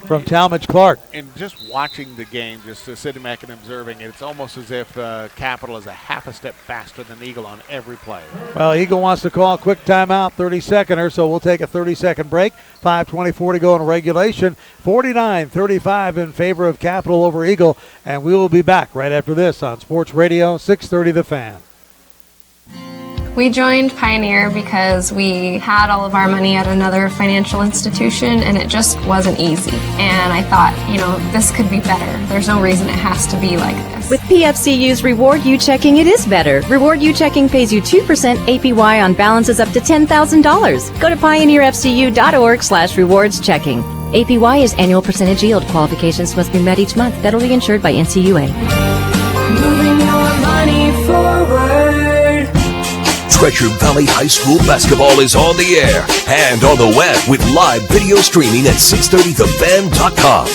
from Talmadge Clark. And just watching the game, just sitting back and observing it, it's almost as if Capital is a half a step faster than Eagle on every play. Well, Eagle wants to call a quick timeout, 30-seconder, so we'll take a 30-second break. 5:24 to go in regulation. 49-35 in favor of Capital over Eagle, and we will be back right after this on Sports Radio 630 The Fan. We joined Pioneer because we had all of our money at another financial institution and it just wasn't easy. And I thought, this could be better. There's no reason it has to be like this. With PFCU's Reward You Checking, it is better. Reward You Checking pays you 2% APY on balances up to $10,000. Go to pioneerfcu.org/rewards checking. APY is annual percentage yield. Qualifications must be met each month. Federally insured by NCUA. Moving your money forward. Treasure Valley High School basketball is on the air and on the web with live video streaming at 630thefan.com.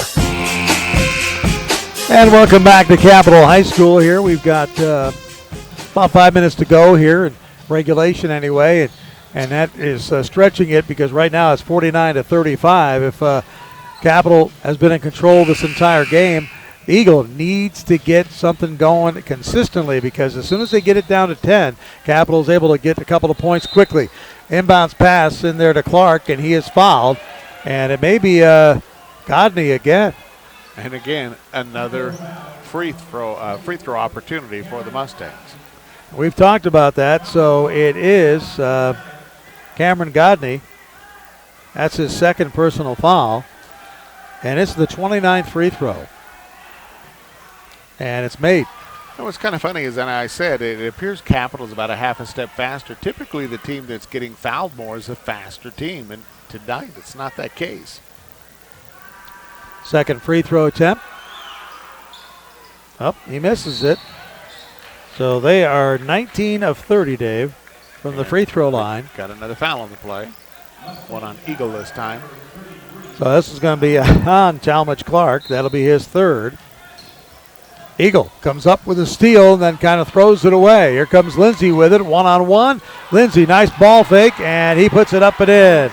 And welcome back to Capital High School here. We've got about 5 minutes to go here in regulation anyway, and that is stretching it because right now it's 49-35. If Capital has been in control this entire game, Eagle needs to get something going consistently because as soon as they get it down to 10, Capital is able to get a couple of points quickly. Inbounds pass in there to Clark, and he is fouled. And it may be Godney again. And again, another free throw opportunity for the Mustangs. We've talked about that, so it is Cameron Godney. That's his second personal foul. And it's the 29th free throw. And it's made. And what's kind of funny is, and I said, it appears Capital is about a half a step faster. Typically, the team that's getting fouled more is a faster team, and tonight it's not that case. Second free throw attempt. Oh, he misses it. So they are 19 of 30, Dave, from the free throw line. Got another foul on the play. One on Eagle this time. So this is going to be on Talmadge Clark. That'll be his third. Eagle comes up with a steal and then kind of throws it away. Here comes Lindsay with it, one-on-one. Lindsay, nice ball fake, and he puts it up and in.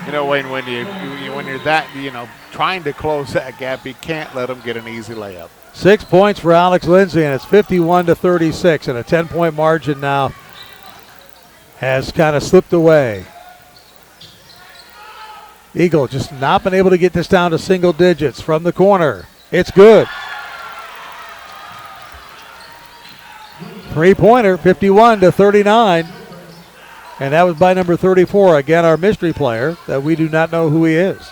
You know, Wayne, when you're that, trying to close that gap, you can't let them get an easy layup. 6 points for Alex Lindsay, and it's 51-36, and a 10-point margin now has kind of slipped away. Eagle just not been able to get this down to single digits from the corner. It's good. Three-pointer, 51-39. And that was by number 34. Again, our mystery player that we do not know who he is.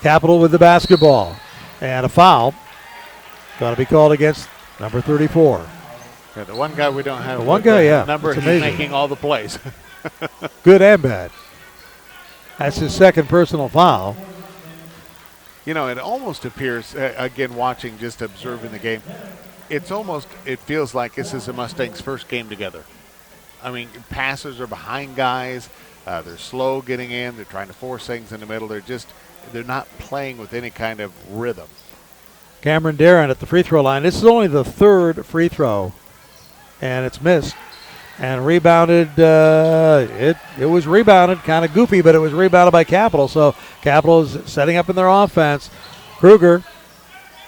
Capital with the basketball. And a foul. Going to be called against number 34. Yeah, the one guy we don't have. The one guy, yeah. Number, it's he's amazing. making all the plays. Good and bad. That's his second personal foul. It almost appears, again, watching, just observing the game, it feels like this is the Mustangs' first game together. I mean, passers are behind guys. They're slow getting in. They're trying to force things in the middle. They're not playing with any kind of rhythm. Cameron Darren at the free throw line. This is only the third free throw, and it's missed. And rebounded, it was rebounded, kind of goofy, but it was rebounded by Capital. So Capital is setting up in their offense. Kruger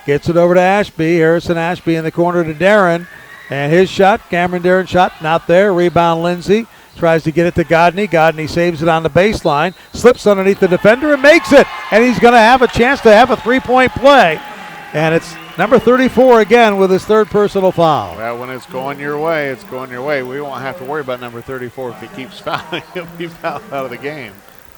gets it over to Ashby. Harrison Ashby in the corner to Darren. And his shot, Cameron Darren shot, not there. Rebound Lindsay. Tries to get it to Godney. Godney saves it on the baseline. Slips underneath the defender and makes it. And he's going to have a chance to have a three-point play. And it's number 34 again with his third personal foul. Well, when it's going your way, it's going your way. We won't have to worry about number 34 if he keeps fouling. He'll be fouled out of the game.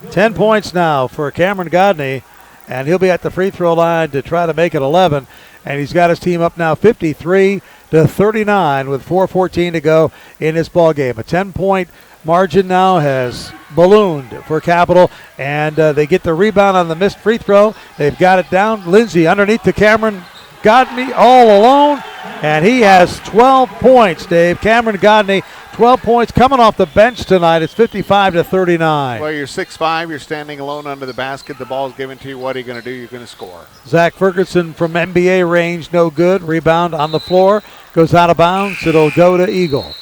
10 points now for Cameron Godney, and he'll be at the free throw line to try to make it 11. And he's got his team up now 53-39 with 4:14 to go in this ball game. A 10-point margin now has ballooned for Capital, and they get the rebound on the missed free throw. They've got it down. Lindsay underneath to Cameron Godney all alone, and he has 12 points, Dave. Cameron Godney, 12 points coming off the bench tonight. It's 55-39. Well, you're 6'5", you're standing alone under the basket. The ball's given to you. What are you going to do? You're going to score. Zach Ferguson from NBA range, no good. Rebound on the floor, goes out of bounds. It'll go to Eagle.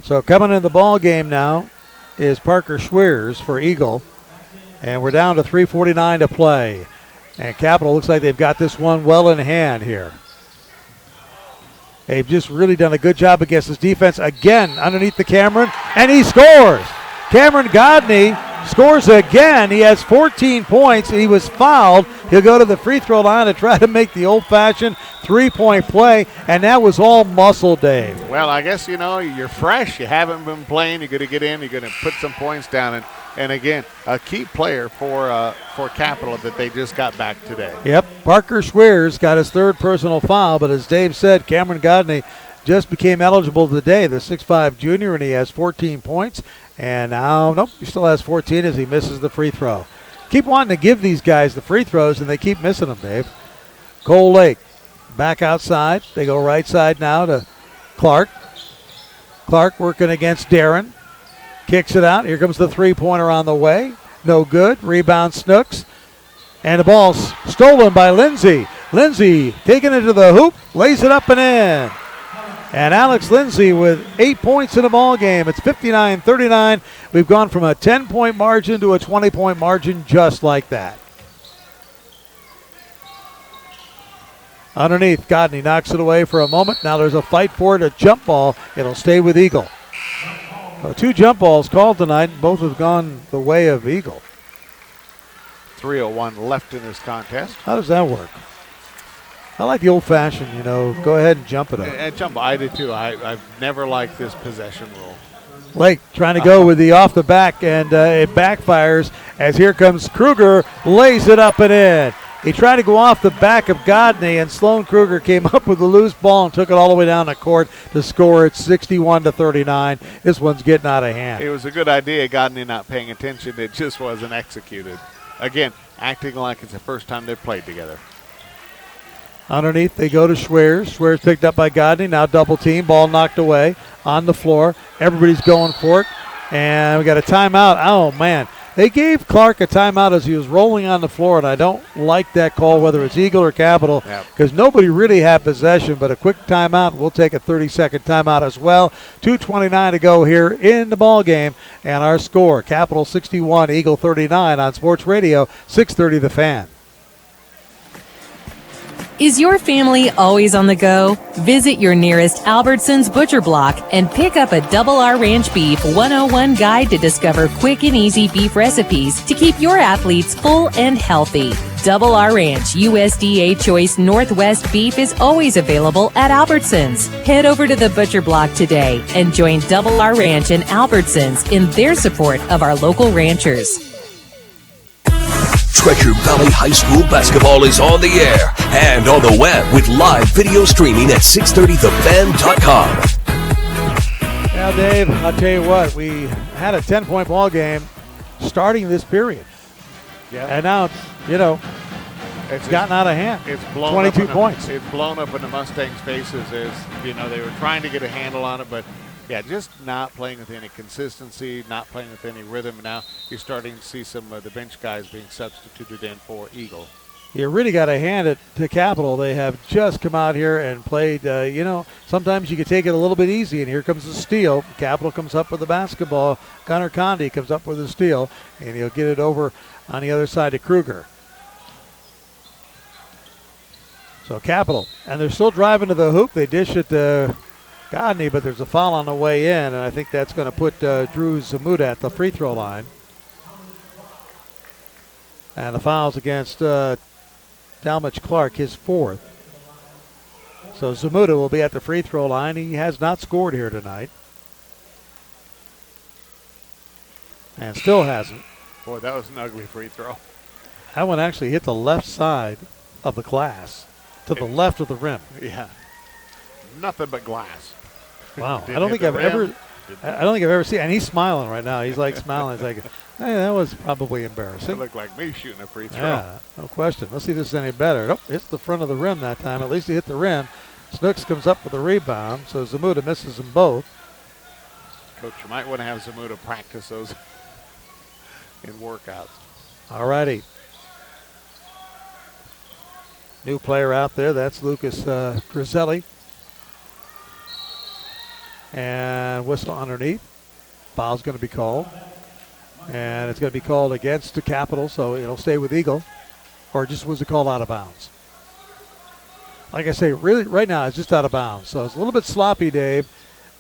So coming in the ball game now is Parker Schweers for Eagle. And we're down to 3:49 to play. And Capital looks like they've got this one well in hand here. They've just really done a good job against this defense. Again, underneath the Cameron, and he scores. Cameron Godney scores again. He has 14 points. He was fouled. He'll go to the free throw line to try to make the old-fashioned three-point play, and that was all muscle, Dave. Well, I guess, you're fresh. You haven't been playing. You're going to get in. You're going to put some points down. And again, a key player for Capital that they just got back today. Yep, Parker Schweers got his third personal foul, but as Dave said, Cameron Godney just became eligible today, the 6'5 junior, and he has 14 points. And now, nope, he still has 14 as he misses the free throw. Keep wanting to give these guys the free throws, and they keep missing them, Dave. Cole Lake back outside. They go right side now to Clark. Clark working against Darren. Kicks it out. Here comes the three-pointer on the way. No good. Rebound Snooks. And the ball's stolen by Lindsay. Lindsay taking it to the hoop, lays it up and in. And Alex Lindsay with 8 points in the ball game. It's 59-39. We've gone from a 10-point margin to a 20-point margin just like that. Underneath, Godney knocks it away for a moment. Now there's a fight for it, a jump ball. It'll stay with Eagle. Two jump balls called tonight. Both have gone the way of Eagle. 3:01 left in this contest. How does that work? I like the old-fashioned, go ahead and jump it up. And jump, I do too. I've never liked this possession rule. Lake trying to go with the off the back, and it backfires as here comes Kruger, lays it up and in. He tried to go off the back of Godney, and Sloan Kruger came up with a loose ball and took it all the way down the court to score it 61-39. This one's getting out of hand. It was a good idea, Godney not paying attention. It just wasn't executed. Again, acting like it's the first time they've played together. Underneath, they go to Schweers. Schweers picked up by Godney. Now double team. Ball knocked away on the floor. Everybody's going for it. And we got a timeout. Oh, man. They gave Clark a timeout as he was rolling on the floor, and I don't like that call, whether it's Eagle or Capital, because nobody really had possession, but a quick timeout. We'll take a 30-second timeout as well. 2:29 to go here in the ball game, and our score, Capital 61, Eagle 39 on Sports Radio, 630 The Fan. Is your family always on the go? Visit your nearest Albertsons Butcher Block and pick up a Double R Ranch Beef 101 guide to discover quick and easy beef recipes to keep your athletes full and healthy. Double R Ranch USDA Choice Northwest Beef is always available at Albertsons. Head over to the Butcher Block today and join Double R Ranch and Albertsons in their support of our local ranchers. Treasure Valley High School basketball is on the air and on the web with live video streaming at 630thefan.com. Now, Dave, I'll tell you what, we had a 10-point ball game starting this period. Yeah. And now, it's gotten out of hand. It's blown 22 points. It's blown up in the Mustangs' faces as, they were trying to get a handle on it, but just not playing with any consistency, not playing with any rhythm. Now you're starting to see some of the bench guys being substituted in for Eagle. You really got to hand it to Capital. They have just come out here and played, sometimes you could take it a little bit easy, and here comes the steal. Capital comes up with the basketball. Gunnar Condi comes up with the steal, and he'll get it over on the other side to Kruger. So Capital, and they're still driving to the hoop. They dish it to Godney, but there's a foul on the way in, and I think that's going to put Drew Zamuda at the free throw line. And the foul's against Talmadge Clark, his fourth. So Zamuda will be at the free throw line. He has not scored here tonight. And still hasn't. Boy, that was an ugly free throw. That one actually hit the left side of the glass, to the left of the rim. Yeah. Nothing but glass. Wow. I don't think I've ever seen, and he's smiling right now. He's like smiling. He's like, hey, that was probably embarrassing. It looked like me shooting a free throw. Yeah, no question. Let's see if this is any better. Nope, hits the front of the rim that time. At least he hit the rim. Snooks comes up with a rebound, so Zamuda misses them both. Coach, you might want to have Zamuda practice those in workouts. All righty. New player out there. That's Lucas Griselli. And whistle underneath. Foul's going to be called. And it's going to be called against the Capital, so it'll stay with Eagle. Or just was it called out of bounds? Like I say, really right now it's just out of bounds. So it's a little bit sloppy, Dave.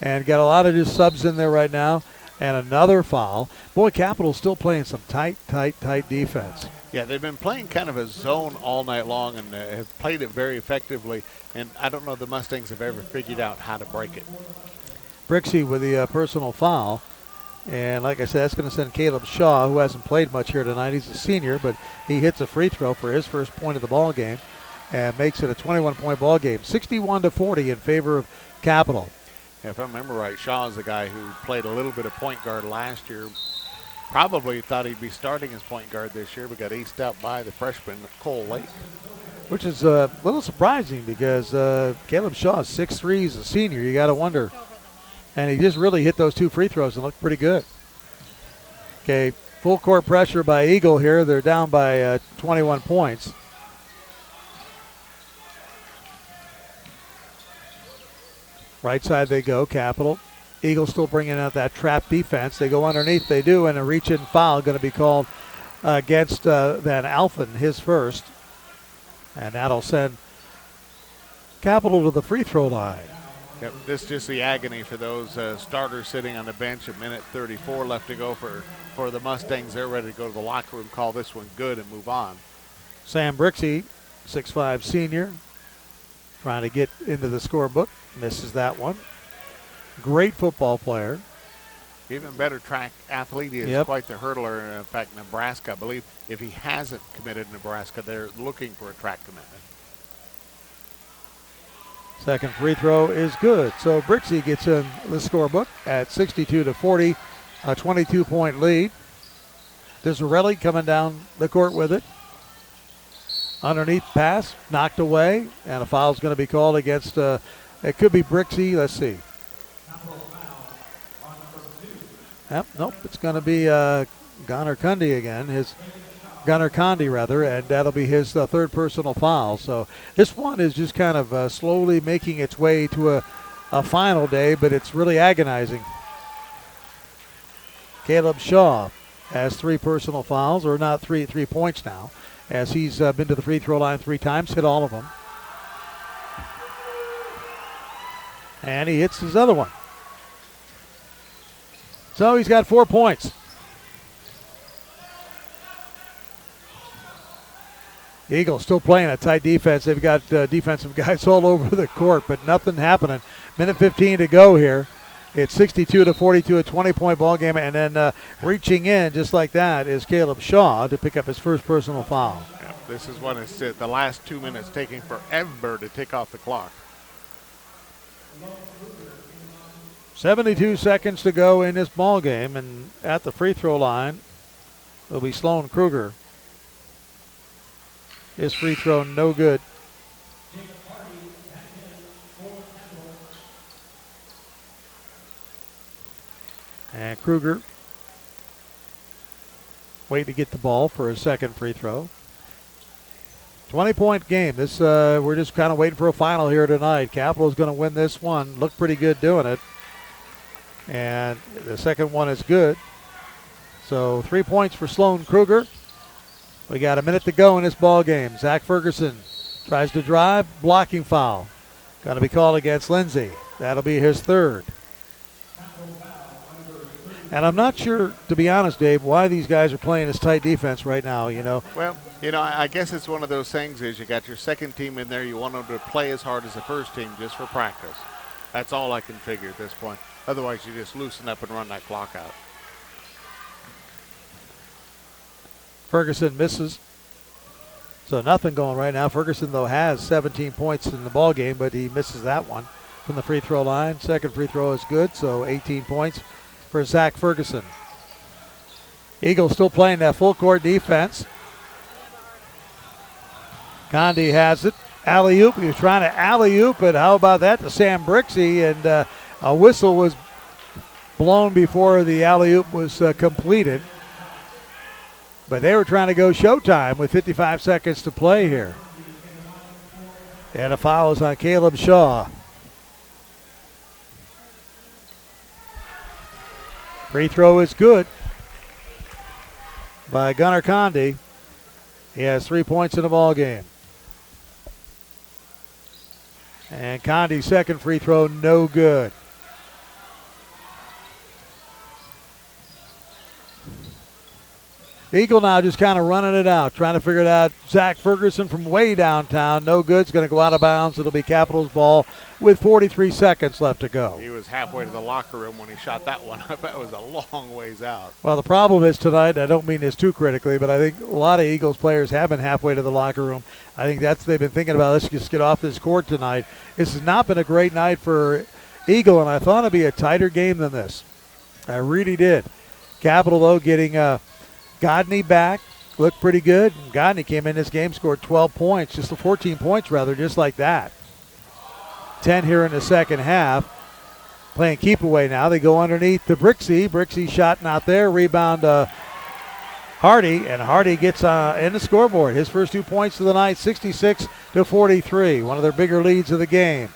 And got a lot of just subs in there right now. And another foul. Boy, Capital's still playing some tight defense. Yeah, they've been playing kind of a zone all night long and have played it very effectively. And I don't know if the Mustangs have ever figured out how to break it. Brixey with the personal foul. And like I said, that's going to send Caleb Shaw, who hasn't played much here tonight. He's a senior, but he hits a free throw for his first point of the ball game and makes it a 21-point ball game. 61-40 in favor of Capital. Yeah, if I remember right, Shaw is the guy who played a little bit of point guard last year. Probably thought he'd be starting as point guard this year, but got aced out by the freshman Cole Lake. Which is a little surprising because Caleb Shaw is 6'3", he's a senior. You got to wonder. And he just really hit those two free throws and looked pretty good. Okay, full court pressure by Eagle here. They're down by 21 points. Right side they go, Capital. Eagles still bringing out that trap defense. They go underneath, they do, and a reach-in foul going to be called against Van Alphen, his first. And that'll send Capital to the free throw line. Yep, this is just the agony for those starters sitting on the bench. A minute 34 left to go for the Mustangs. They're ready to go to the locker room, call this one good, and move on. Sam Brixey, 6'5" senior, trying to get into the scorebook. Misses that one. Great football player. Even better track athlete. He is quite the hurdler. In fact, Nebraska, I believe, if he hasn't committed Nebraska, they're looking for a track commitment. Second free throw is good. So Brixey gets in the scorebook at 62-40, a 22-point lead. Disarelli coming down the court with it. Underneath pass, knocked away, and a foul's going to be called against, it could be Brixey. Let's see. Yep, nope, it's going to be Gunnar Condi again. Gunnar Condi, rather, and that'll be his third personal foul. So this one is just kind of slowly making its way to a final day, but it's really agonizing. Caleb Shaw has 3 personal fouls, or not 3 points now, as he's been to the free throw line 3 times, hit all of them. And he hits his other one. So he's got 4 points. The Eagles still playing a tight defense. They've got defensive guys all over the court, but nothing happening. Minute 15 to go here. It's 62-42, a 20-point ball game, and then reaching in just like that is Caleb Shaw to pick up his first personal foul. Yeah, this is when it's the last 2 minutes taking forever to tick off the clock. 72 seconds to go in this ball game, and at the free throw line will be Sloan Kruger. His free throw no good. And Kruger waiting to get the ball for his second free throw. 20-point game. This we're just kind of waiting for a final here tonight. Capital's going to win this one. Looked pretty good doing it. And the second one is good. So 3 points for Sloan Kruger. We got a minute to go in this ball game. Zach Ferguson tries to drive, blocking foul. Going to be called against Lindsay. That'll be his third. And I'm not sure, to be honest, Dave, why these guys are playing this tight defense right now, you know. Well, I guess it's one of those things is you got your second team in there. You want them to play as hard as the first team just for practice. That's all I can figure at this point. Otherwise, you just loosen up and run that clock out. Ferguson misses. So nothing going right now. Ferguson, though, has 17 points in the ball game, but he misses that one from the free throw line. Second free throw is good, so 18 points for Zach Ferguson. Eagles still playing that full court defense. Condi has it. Alley-oop. He was trying to alley-oop, but how about that to Sam Brixey? And a whistle was blown before the alley-oop was completed. But they were trying to go showtime with 55 seconds to play here. And a foul is on Caleb Shaw. Free throw is good by Gunnar Condi. He has 3 points in the ball game. And Condi's second free throw, no good. Eagle now just kind of running it out, trying to figure it out. Zach Ferguson from way downtown, no good. It's going to go out of bounds. It'll be Capitals ball with 43 seconds left to go. He was halfway to the locker room when he shot that one up. That was a long ways out. Well, the problem is tonight, I don't mean this too critically, but I think a lot of Eagles players have been halfway to the locker room. I think they've been thinking about, let's just get off this court tonight. This has not been a great night for Eagle, and I thought it'd be a tighter game than this. I really did. Capital, though, getting Godney back, looked pretty good. Godney came in this game, scored 12 points, just 14 points rather, just like that. 10 here in the second half. Playing keep away now. They go underneath to Brixey. Brixey shot not there. Rebound Hardy, and Hardy gets in the scoreboard. His first 2 points of the night, 66-43. One of their bigger leads of the game.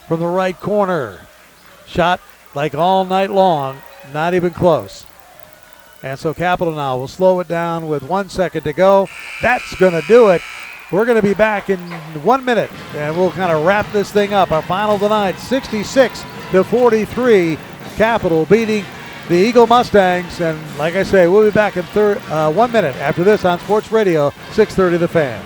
From the right corner. Shot like all night long, not even close. And so Capital now will slow it down with 1 second to go. That's going to do it. We're going to be back in 1 minute, and we'll kind of wrap this thing up. Our final tonight, 66-43. Capital beating the Eagle Mustangs. And like I say, we'll be back in 1 minute after this on Sports Radio 630 The Fan.